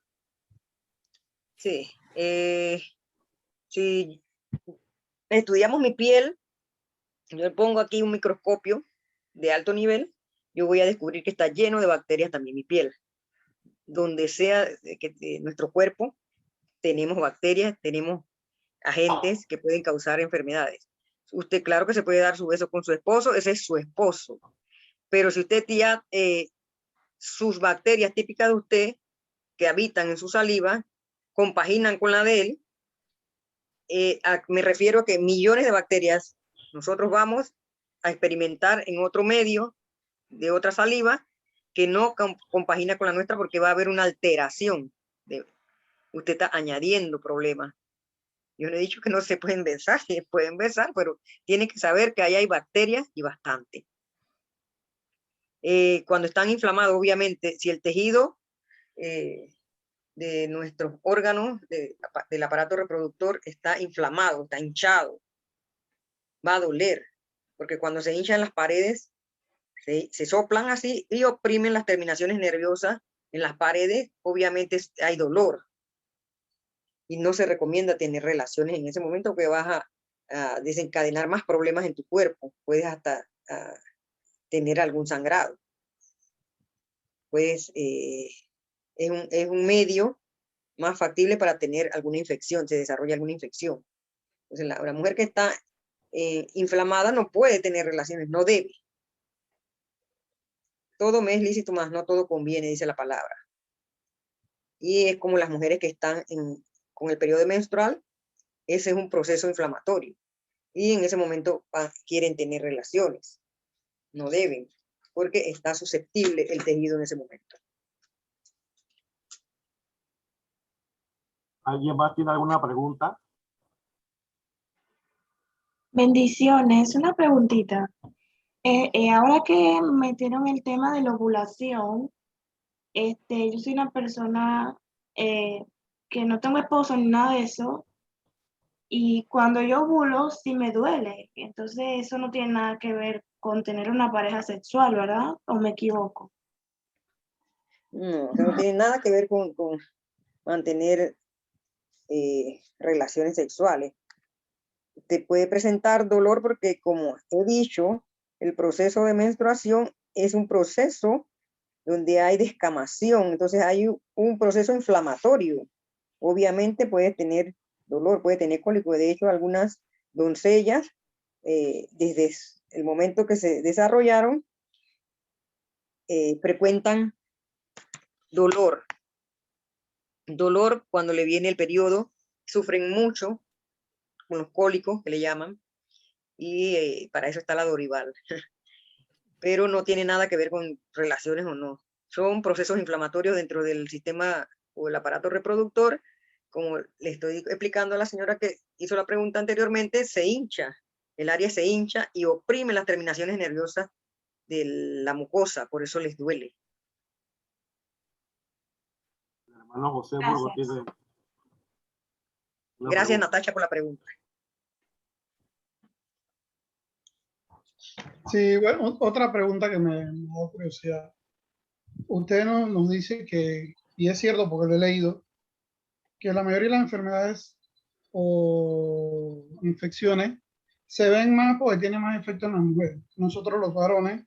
Sí. Si estudiamos mi piel, yo pongo aquí un microscopio de alto nivel, yo voy a descubrir que está lleno de bacterias también mi piel. Donde sea que nuestro cuerpo, tenemos bacterias, tenemos agentes que pueden causar enfermedades. Usted, claro que se puede dar su beso con su esposo, ese es su esposo. Pero si usted ya, sus bacterias típicas de usted, que habitan en su saliva, compaginan con la de él, me refiero a que millones de bacterias nosotros vamos a experimentar en otro medio de otra saliva que no compagina con la nuestra, porque va a haber una alteración. Usted está añadiendo problemas Yo no he dicho que no se pueden besar, se pueden besar, pero tienen que saber que ahí hay bacterias y bastante. Cuando están inflamados, obviamente, si el tejido de nuestros órganos del aparato reproductor está inflamado, está hinchado, va a doler, porque cuando se hinchan las paredes, se soplan así y oprimen las terminaciones nerviosas en las paredes, obviamente hay dolor. Y no se recomienda tener relaciones en ese momento, porque vas a desencadenar más problemas en tu cuerpo. Puedes hasta tener algún sangrado. Pues es un medio más factible para tener alguna infección, se desarrolla alguna infección. Entonces la mujer que está inflamada no puede tener relaciones, no debe. Todo me es lícito, más no todo conviene, dice la palabra. Y es como las mujeres que están con el periodo menstrual, ese es un proceso inflamatorio. Y en ese momento quieren tener relaciones. No deben, porque está susceptible el tejido en ese momento. ¿Alguien más tiene alguna pregunta? Bendiciones, una preguntita. Ahora que metieron el tema de la ovulación, yo soy una persona que no tengo esposo ni nada de eso, y cuando yo ovulo sí me duele, entonces eso no tiene nada que ver con tener una pareja sexual, ¿verdad? ¿O me equivoco? No, eso no tiene nada que ver con mantener relaciones sexuales. Te puede presentar dolor porque, como he dicho, el proceso de menstruación es un proceso donde hay descamación, entonces hay un proceso inflamatorio. Obviamente puede tener dolor, puede tener cólico. De hecho, algunas doncellas, desde el momento que se desarrollaron, frecuentan dolor. Dolor cuando le viene el periodo, sufren mucho con los cólicos que le llaman, y para eso está la Dorival. Pero no tiene nada que ver con relaciones o no. Son procesos inflamatorios dentro del sistema o el aparato reproductor. Como le estoy explicando a la señora que hizo la pregunta anteriormente, se hincha, el área se hincha y oprime las terminaciones nerviosas de la mucosa, por eso les duele. El hermano José Burgos tiene una Gracias, pregunta. Natacha, por la pregunta. Sí, bueno, otra pregunta que me da curiosidad. Usted nos dice que, y es cierto porque lo he leído, que la mayoría de las enfermedades o infecciones se ven más porque tiene más efecto en las mujeres. Nosotros los varones,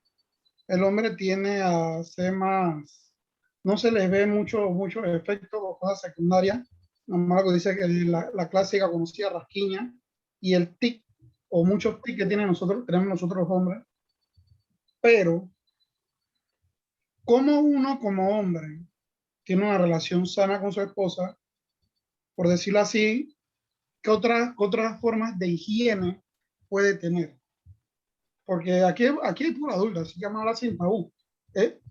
el hombre tiene a ser más, no se les ve mucho efecto o cosas secundarias. Nomás lo que dice que la clásica conocida rasquiña y el tic o muchos tics que tenemos nosotros los hombres. Pero, ¿cómo uno como hombre tiene una relación sana con su esposa, por decirlo así, qué otras formas de higiene puede tener? Porque aquí hay pura adulta, así que vamos a hablar sin tabú.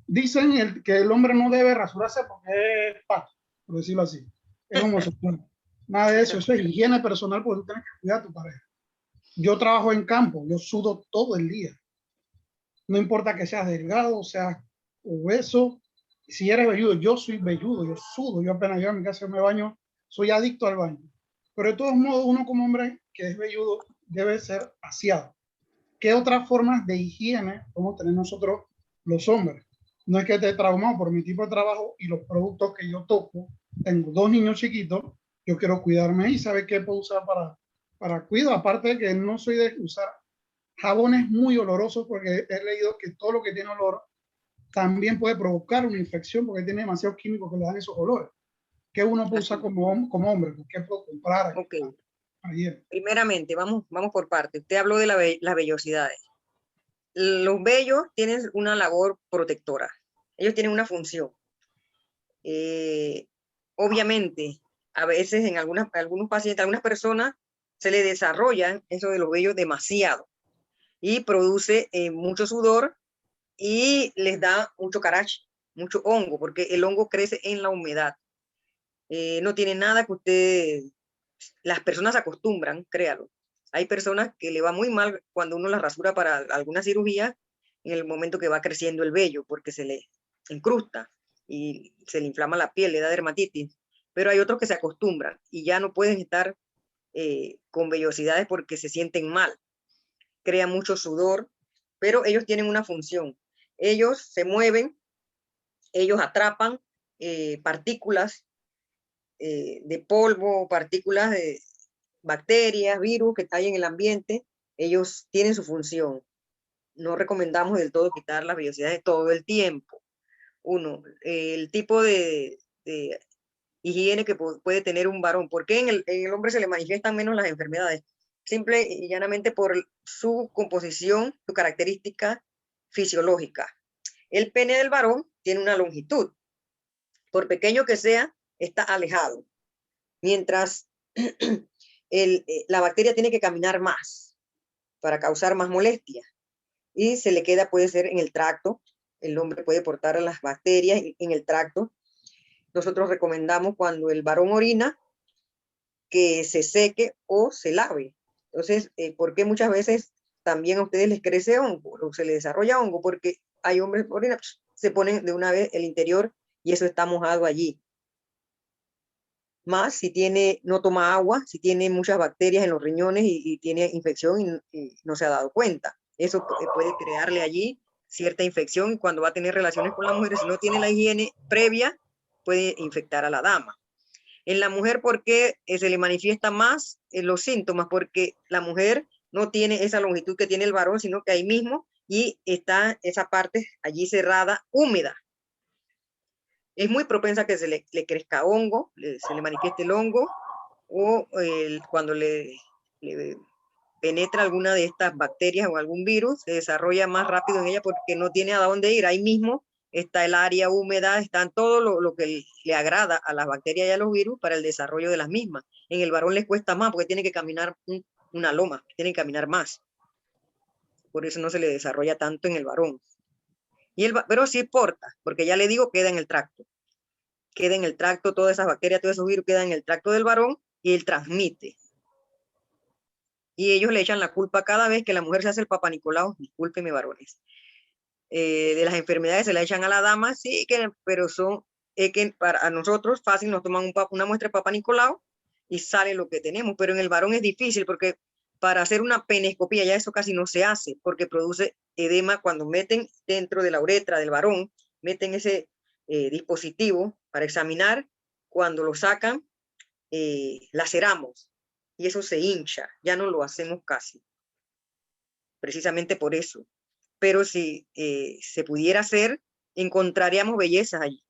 Dicen que el hombre no debe rasurarse porque es pato, por decirlo así. Es homosexual. Nada de eso, eso es higiene personal porque tú tienes que cuidar a tu pareja. Yo trabajo en campo, yo sudo todo el día. No importa que seas delgado, seas obeso, si eres velludo, yo soy velludo, yo sudo, yo apenas llego a mi casa me baño, soy adicto al baño. Pero de todos modos, uno como hombre que es velludo debe ser aseado. ¿Qué otras formas de higiene podemos tener nosotros los hombres? No es que esté traumado por mi tipo de trabajo y los productos que yo toco. Tengo 2 niños chiquitos, yo quiero cuidarme y saber qué puedo usar para cuidar. Aparte de que no soy de usar jabones muy olorosos, porque he leído que todo lo que tiene olor también puede provocar una infección porque tiene demasiados químicos que le dan esos olores. ¿Qué uno puede usar como hombre? ¿Qué puedo comprar? Ok. Primeramente, vamos por partes. Usted habló de las vellosidades. Los vellos tienen una labor protectora. Ellos tienen una función. Obviamente, a veces en algunos pacientes, algunas personas, se les desarrollan eso de los vellos demasiado y produce mucho sudor y les da mucho carache, mucho hongo, porque el hongo crece en la humedad. No tiene nada que usted las personas se acostumbran, créalo. Hay personas que le va muy mal cuando uno las rasura para alguna cirugía en el momento que va creciendo el vello, porque se le incrusta y se le inflama la piel, le da dermatitis. Pero hay otros que se acostumbran y ya no pueden estar con vellosidades porque se sienten mal. Crea mucho sudor, pero ellos tienen una función. Ellos se mueven, ellos atrapan partículas de polvo, partículas de bacterias, virus que hay en el ambiente. Ellos tienen su función. No recomendamos del todo quitar las vellosidades todo el tiempo. Uno, el tipo de higiene que puede tener un varón. ¿Por qué en el hombre se le manifiestan menos las enfermedades? Simple y llanamente por su composición, su característica fisiológica. El pene del varón tiene una longitud. Por pequeño que sea, está alejado. Mientras la bacteria tiene que caminar más para causar más molestia. Y se le queda, puede ser en el tracto. El hombre puede portar las bacterias en el tracto. Nosotros recomendamos cuando el varón orina que se seque o se lave. Entonces, ¿por qué muchas veces también a ustedes les crece hongo o se les desarrolla hongo? Porque hay hombres que orinan, se ponen de una vez el interior y eso está mojado allí. Más si no toma agua, si tiene muchas bacterias en los riñones y tiene infección y no se ha dado cuenta. Eso puede crearle allí cierta infección y cuando va a tener relaciones con la mujer, si no tiene la higiene previa, puede infectar a la dama. En la mujer, ¿por qué se le manifiesta más los síntomas? Porque la mujer no tiene esa longitud que tiene el varón, sino que ahí mismo y está esa parte allí cerrada, húmeda. Es muy propensa a que se le crezca hongo, se le manifieste el hongo, o cuando le penetra alguna de estas bacterias o algún virus, se desarrolla más rápido en ella porque no tiene a dónde ir. Ahí mismo está el área húmeda, está todo lo que le agrada a las bacterias y a los virus para el desarrollo de las mismas. En el varón les cuesta más porque tiene que caminar una loma, tiene que caminar más. Por eso no se le desarrolla tanto en el varón. Pero sí porta, porque ya le digo, queda en el tracto. Queda en el tracto, todas esas bacterias, todos esos virus quedan en el tracto del varón y él transmite. Y ellos le echan la culpa cada vez que la mujer se hace el Papá Nicolau, discúlpeme varones, de las enfermedades se la echan a la dama, sí, pero que para nosotros fácil nos toman una muestra de Papá Nicolau y sale lo que tenemos, pero en el varón es difícil porque para hacer una penescopía ya eso casi no se hace porque produce edema cuando meten dentro de la uretra del varón, meten ese dispositivo para examinar, cuando lo sacan, laceramos y eso se hincha, ya no lo hacemos casi, precisamente por eso. Pero si se pudiera hacer, encontraríamos bellezas allí.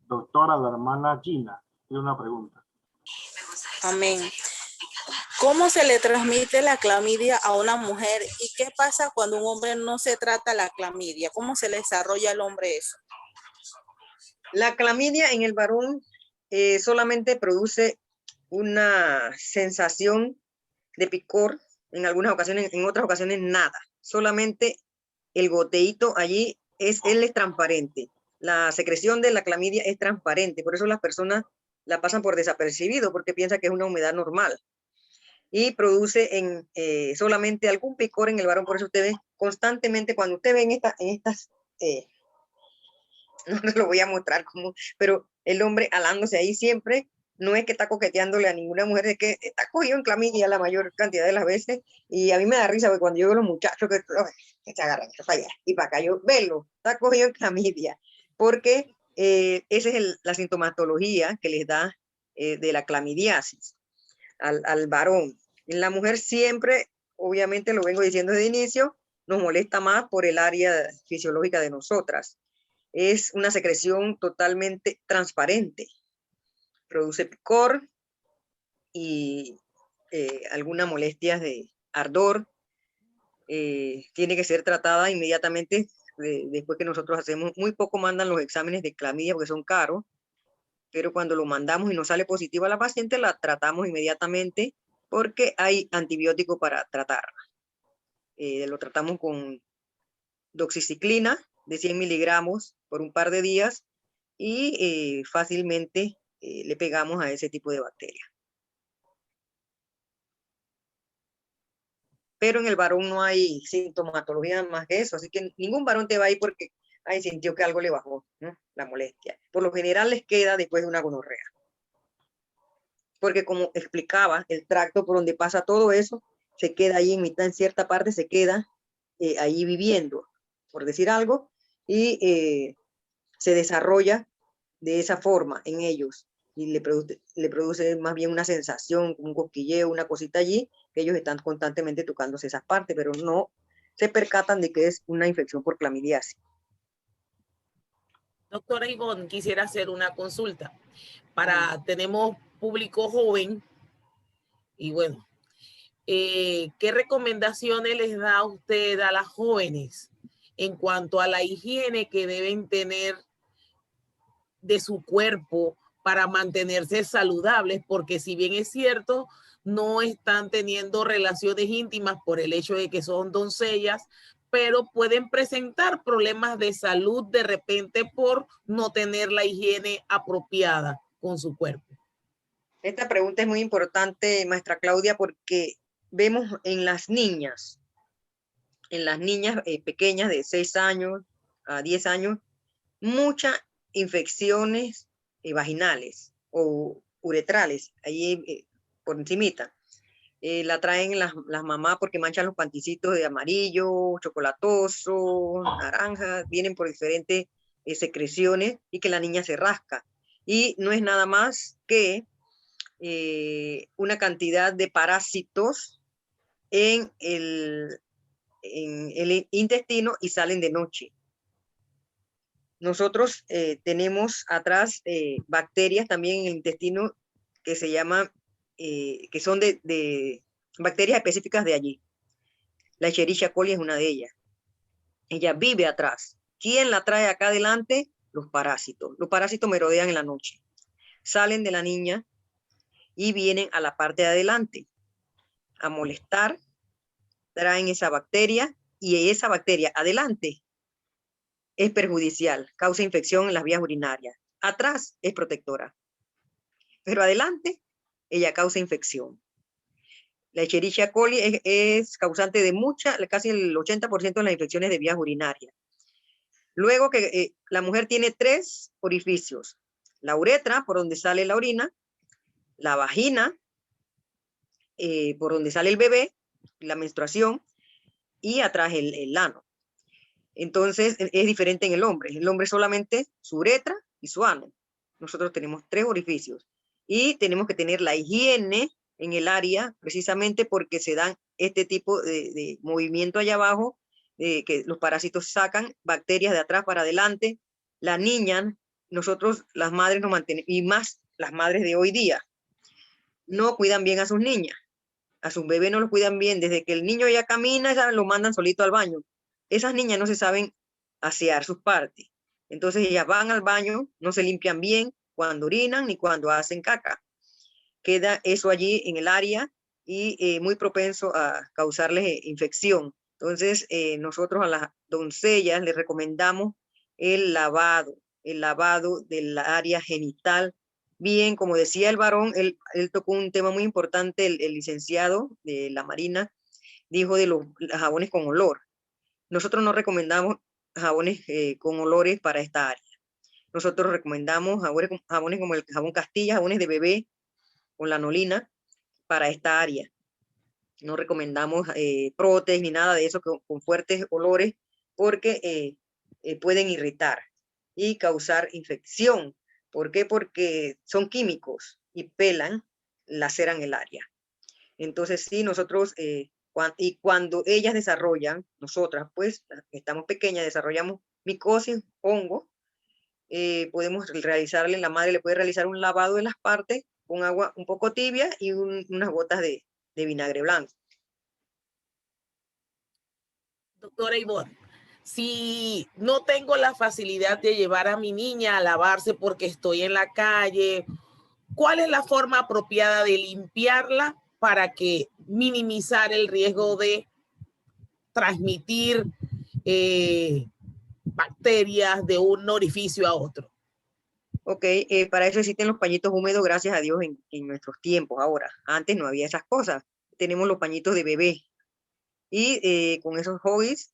Doctora, la hermana Gina, tiene una pregunta. Amén. ¿Cómo se le transmite la clamidia a una mujer y qué pasa cuando un hombre no se trata la clamidia? ¿Cómo se le desarrolla al hombre eso? La clamidia en el varón solamente produce una sensación de picor en algunas ocasiones, en otras ocasiones nada. Solamente el goteíto allí él es transparente. La secreción de la clamidia es transparente, por eso las personas la pasan por desapercibido porque piensan que es una humedad normal. Y produce solamente algún picor en el varón, por eso usted ve constantemente, cuando usted ve en estas, no se lo voy a mostrar cómo, pero el hombre alándose ahí siempre, no es que está coqueteándole a ninguna mujer, es que está cogido en clamidia la mayor cantidad de las veces, y a mí me da risa porque cuando yo veo a los muchachos que se agarran para allá y para acá, yo velo, está cogido en clamidia, porque esa es la sintomatología que les da de la clamidiasis al varón. En la mujer siempre, obviamente lo vengo diciendo desde el inicio, nos molesta más por el área fisiológica de nosotras. Es una secreción totalmente transparente. Produce picor y algunas molestias de ardor. Tiene que ser tratada inmediatamente después que nosotros hacemos. Muy poco mandan los exámenes de clamidia porque son caros, pero cuando lo mandamos y nos sale positivo a la paciente, la tratamos inmediatamente porque hay antibiótico para tratarla. Lo tratamos con doxiciclina de 100 miligramos por un par de días y fácilmente le pegamos a ese tipo de bacterias. Pero en el varón no hay sintomatología más que eso, así que ningún varón te va a ir porque sintió que algo le bajó, ¿no? La molestia. Por lo general les queda después de una gonorrea. Porque como explicaba, el tracto por donde pasa todo eso, se queda ahí en mitad, en cierta parte, se queda ahí viviendo, por decir algo, y se desarrolla de esa forma en ellos. Y le produce más bien una sensación, un cosquilleo, una cosita allí, que ellos están constantemente tocándose esas partes, pero no se percatan de que es una infección por clamidiasis. Doctora Ivonne, quisiera hacer una consulta. Tenemos público joven y bueno, ¿qué recomendaciones les da usted a las jóvenes en cuanto a la higiene que deben tener de su cuerpo para mantenerse saludables? Porque si bien es cierto, no están teniendo relaciones íntimas por el hecho de que son doncellas, pero pueden presentar problemas de salud de repente por no tener la higiene apropiada con su cuerpo. Esta pregunta es muy importante, maestra Claudia, porque vemos en las niñas pequeñas de 6 años a 10 años, muchas infecciones vaginales o uretrales, ahí por encimita. La traen las mamás porque manchan los panticitos de amarillo, chocolatoso, naranja, vienen por diferentes secreciones y que la niña se rasca. Y no es nada más que una cantidad de parásitos en el intestino y salen de noche. Nosotros tenemos atrás bacterias también en el intestino que se llaman, que son de bacterias específicas de allí. La Escherichia coli es una de ellas. Ella vive atrás. ¿Quién la trae acá adelante? Los parásitos. Los parásitos merodean en la noche. Salen de la niña y vienen a la parte de adelante a molestar, traen esa bacteria y esa bacteria adelante es perjudicial, causa infección en las vías urinarias. Atrás es protectora, pero adelante ella causa infección. La Escherichia coli es causante de casi el 80% de las infecciones de vías urinarias. Luego que la mujer tiene 3 orificios: la uretra, por donde sale la orina; la vagina, por donde sale el bebé, la menstruación; y atrás el ano. Entonces es diferente en el hombre. El hombre solamente su uretra y su ano. Nosotros tenemos 3 orificios y tenemos que tener la higiene en el área precisamente porque se dan este tipo de movimiento allá abajo, que los parásitos sacan bacterias de atrás para adelante. La niña, nosotros las madres nos mantenemos, y más las madres de hoy día, no cuidan bien a sus niñas. A sus bebés no los cuidan bien. Desde que el niño ya camina, ya lo mandan solito al baño. Esas niñas no se saben asear sus partes. Entonces ellas van al baño, no se limpian bien cuando orinan ni cuando hacen caca. Queda eso allí en el área y muy propenso a causarles infección. Entonces nosotros a las doncellas les recomendamos el lavado del área genital. Bien, como decía el varón, él tocó un tema muy importante, el licenciado de la Marina, dijo de los jabones con olor. Nosotros no recomendamos jabones con olores para esta área. Nosotros recomendamos jabones como el jabón Castilla, jabones de bebé con lanolina para esta área. No recomendamos Protex ni nada de eso con fuertes olores porque pueden irritar y causar infección. ¿Por qué? Porque son químicos y pelan, laceran el área. Entonces sí, nosotros, cuando ellas desarrollan, nosotras pues, estamos pequeñas, desarrollamos micosis, hongo, podemos realizarle, la madre le puede realizar un lavado de las partes con agua un poco tibia y unas gotas de vinagre blanco. Doctora Ivonne, si no tengo la facilidad de llevar a mi niña a lavarse porque estoy en la calle, ¿cuál es la forma apropiada de limpiarla para que minimizar el riesgo de transmitir bacterias de un orificio a otro? Ok, para eso existen los pañitos húmedos, gracias a Dios, en nuestros tiempos ahora. Antes no había esas cosas. Tenemos los pañitos de bebé. Y con esos hobbies,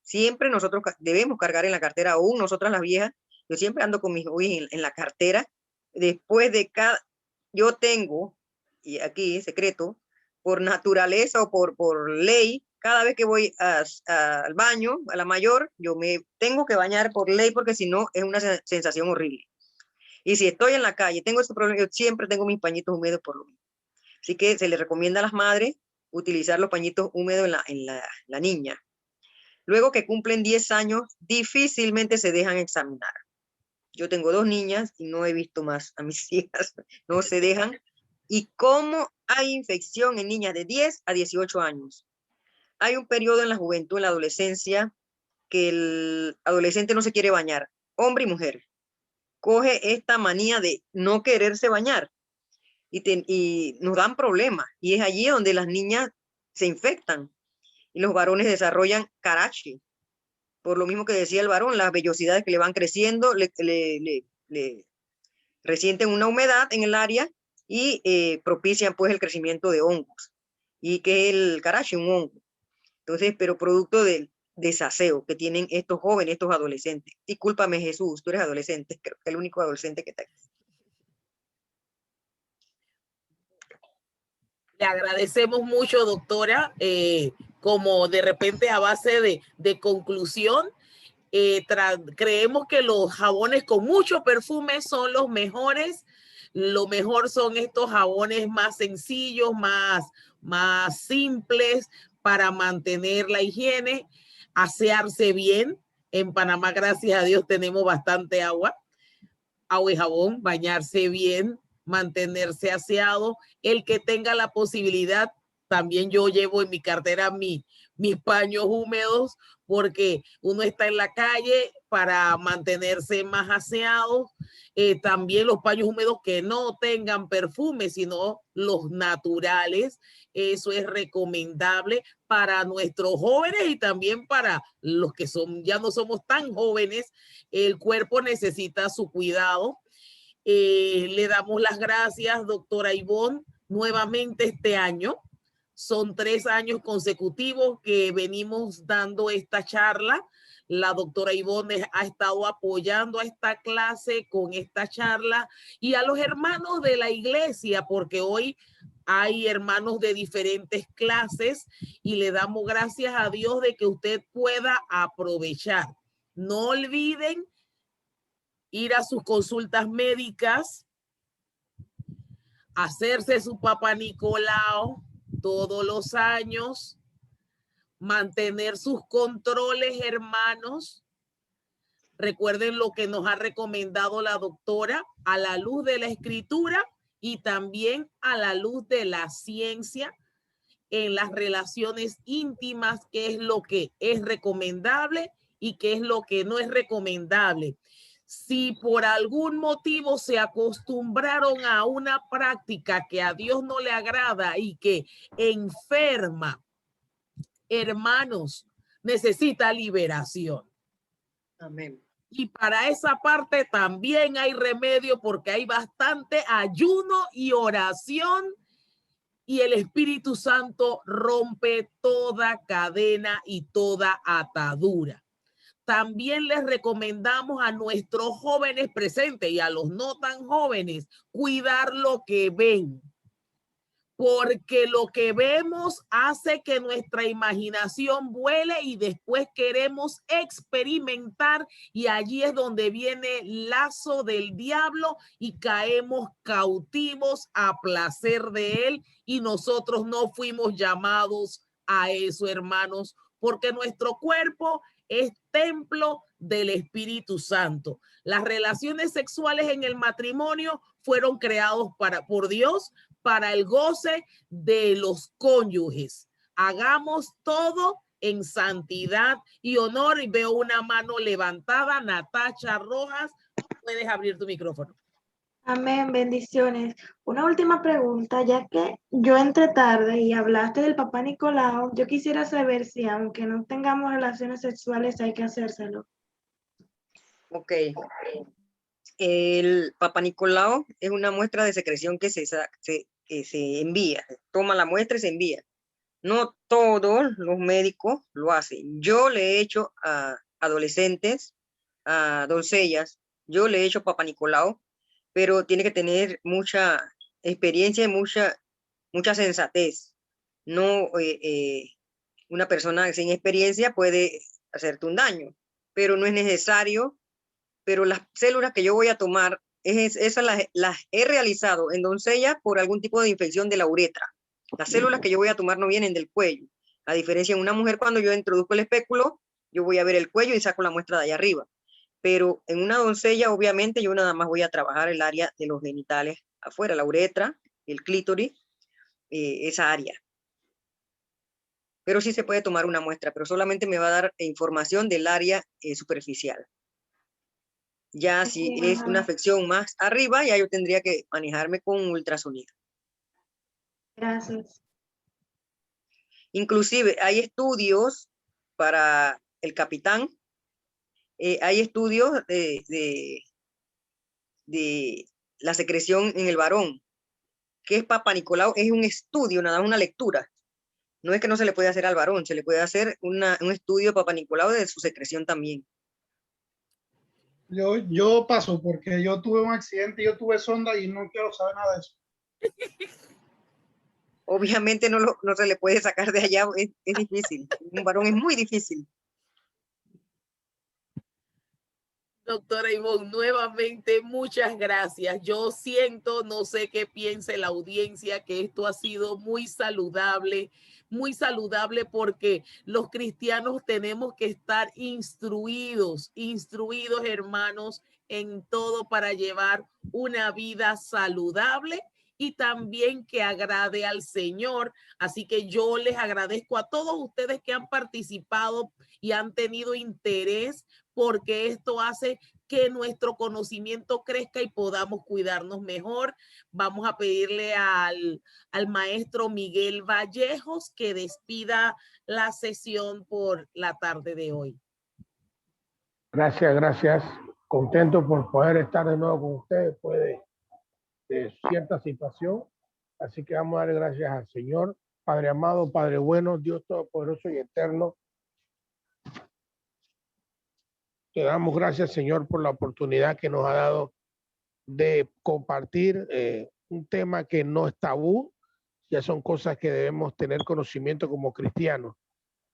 siempre nosotros debemos cargar en la cartera, aún nosotras las viejas. Yo siempre ando con mis hobbies en la cartera. Después de cada, yo tengo, y aquí secreto, por naturaleza o por ley, cada vez que voy al baño, a la mayor, yo me tengo que bañar por ley porque si no es una sensación horrible. Y si estoy en la calle, tengo ese problema, yo siempre tengo mis pañitos húmedos por lo mismo. Así que se les recomienda a las madres utilizar los pañitos húmedos en la niña. Luego que cumplen 10 años, difícilmente se dejan examinar. Yo tengo 2 niñas y no he visto más a mis hijas, no se dejan. ¿Y cómo hay infección en niñas de 10 a 18 años? Hay un periodo en la juventud, en la adolescencia, que el adolescente no se quiere bañar, hombre y mujer. Coge esta manía de no quererse bañar y nos dan problemas. Y es allí donde las niñas se infectan y los varones desarrollan carache. Por lo mismo que decía el varón, las vellosidades que le van creciendo le resienten una humedad en el área y propician pues el crecimiento de hongos. Y que es el carache, un hongo. Entonces, pero producto del desaseo que tienen estos jóvenes, estos adolescentes. Discúlpame, Jesús, tú eres adolescente, creo que el único adolescente que está aquí. Le agradecemos mucho, doctora, como de repente a base de conclusión, creemos que los jabones con mucho perfume son los mejores. Lo mejor son estos jabones más sencillos, más simples para mantener la higiene, asearse bien. En Panamá, gracias a Dios, tenemos bastante agua y jabón, bañarse bien, mantenerse aseado. El que tenga la posibilidad, también yo llevo en mi cartera mis paños húmedos porque uno está en la calle para mantenerse más aseado. También los paños húmedos que no tengan perfume, sino los naturales. Eso es recomendable para nuestros jóvenes y también para los que ya no somos tan jóvenes. El cuerpo necesita su cuidado. Le damos las gracias, doctora Ivonne, nuevamente este año. Son 3 años consecutivos que venimos dando esta charla. La doctora Ivonne ha estado apoyando a esta clase con esta charla y a los hermanos de la iglesia, porque hoy hay hermanos de diferentes clases y le damos gracias a Dios de que usted pueda aprovechar. No olviden ir a sus consultas médicas, hacerse su Papá Nicolau todos los años, mantener sus controles, hermanos. Recuerden lo que nos ha recomendado la doctora a la luz de la escritura y también a la luz de la ciencia en las relaciones íntimas, qué es lo que es recomendable y qué es lo que no es recomendable. Si por algún motivo se acostumbraron a una práctica que a Dios no le agrada y que enferma, hermanos, necesita liberación. Amén. Y para esa parte también hay remedio porque hay bastante ayuno y oración y el Espíritu Santo rompe toda cadena y toda atadura. También les recomendamos a nuestros jóvenes presentes y a los no tan jóvenes cuidar lo que ven, porque lo que vemos hace que nuestra imaginación vuele y después queremos experimentar y allí es donde viene el lazo del diablo y caemos cautivos a placer de él y nosotros no fuimos llamados a eso, hermanos, porque nuestro cuerpo es templo del Espíritu Santo. Las relaciones sexuales en el matrimonio fueron creados por Dios para el goce de los cónyuges. Hagamos todo en santidad y honor. Y veo una mano levantada. Natacha Rojas, puedes abrir tu micrófono. Amén, bendiciones. Una última pregunta, ya que yo entré tarde y hablaste del Papá Nicolau, yo quisiera saber si aunque no tengamos relaciones sexuales hay que hacérselo. Ok. El Papa Nicolau es una muestra de secreción que se envía, toma la muestra y se envía. No todos los médicos lo hacen. Yo le he hecho a adolescentes, a doncellas, yo le he hecho Papa Nicolau, pero tiene que tener mucha experiencia y mucha sensatez. No, una persona sin experiencia puede hacerte un daño, pero no es necesario. Pero las células que yo voy a tomar, esas las he realizado en doncellas por algún tipo de infección de la uretra. Las células que yo voy a tomar no vienen del cuello. A diferencia en una mujer, cuando yo introduzco el espéculo, yo voy a ver el cuello y saco la muestra de allá arriba. Pero en una doncella, obviamente, yo nada más voy a trabajar el área de los genitales afuera, la uretra, el clítoris, esa área. Pero sí se puede tomar una muestra, pero solamente me va a dar información del área superficial. Ya si es una afección más arriba, ya yo tendría que manejarme con ultrasonido. Gracias. Inclusive hay estudios para el capitán, hay estudios de la secreción en el varón. ¿Qué es Papa Nicolau? Es un estudio, nada más una lectura. No es que no se le puede hacer al varón, se le puede hacer un estudio de Papa Nicolau de su secreción también. Yo paso porque yo tuve un accidente, yo tuve sonda y no quiero saber nada de eso. Obviamente no se le puede sacar de allá, es difícil. Un varón es muy difícil. Doctora Ivonne, nuevamente muchas gracias. Yo siento, no sé qué piense la audiencia, que esto ha sido muy saludable porque los cristianos tenemos que estar instruidos hermanos en todo para llevar una vida saludable y también que agrade al Señor. Así que yo les agradezco a todos ustedes que han participado y han tenido interés, porque esto hace que nuestro conocimiento crezca y podamos cuidarnos mejor. Vamos a pedirle al maestro Miguel Vallejos que despida la sesión por la tarde de hoy. Gracias. Contento por poder estar de nuevo con ustedes después de cierta situación. Así que vamos a darle gracias al Señor, Padre amado, Padre bueno, Dios todopoderoso y eterno. Te damos gracias, Señor, por la oportunidad que nos ha dado de compartir un tema que no es tabú, ya son cosas que debemos tener conocimiento como cristianos.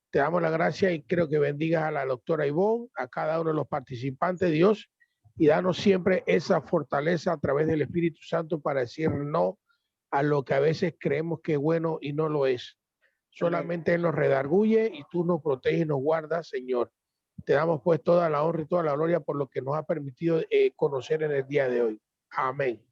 Te damos la gracia y creo que bendigas a la doctora Ivonne, a cada uno de los participantes, Dios, y danos siempre esa fortaleza a través del Espíritu Santo para decir no a lo que a veces creemos que es bueno y no lo es. Solamente Él nos redarguye y tú nos proteges y nos guardas, Señor. Te damos pues toda la honra y toda la gloria por lo que nos ha permitido conocer en el día de hoy. Amén.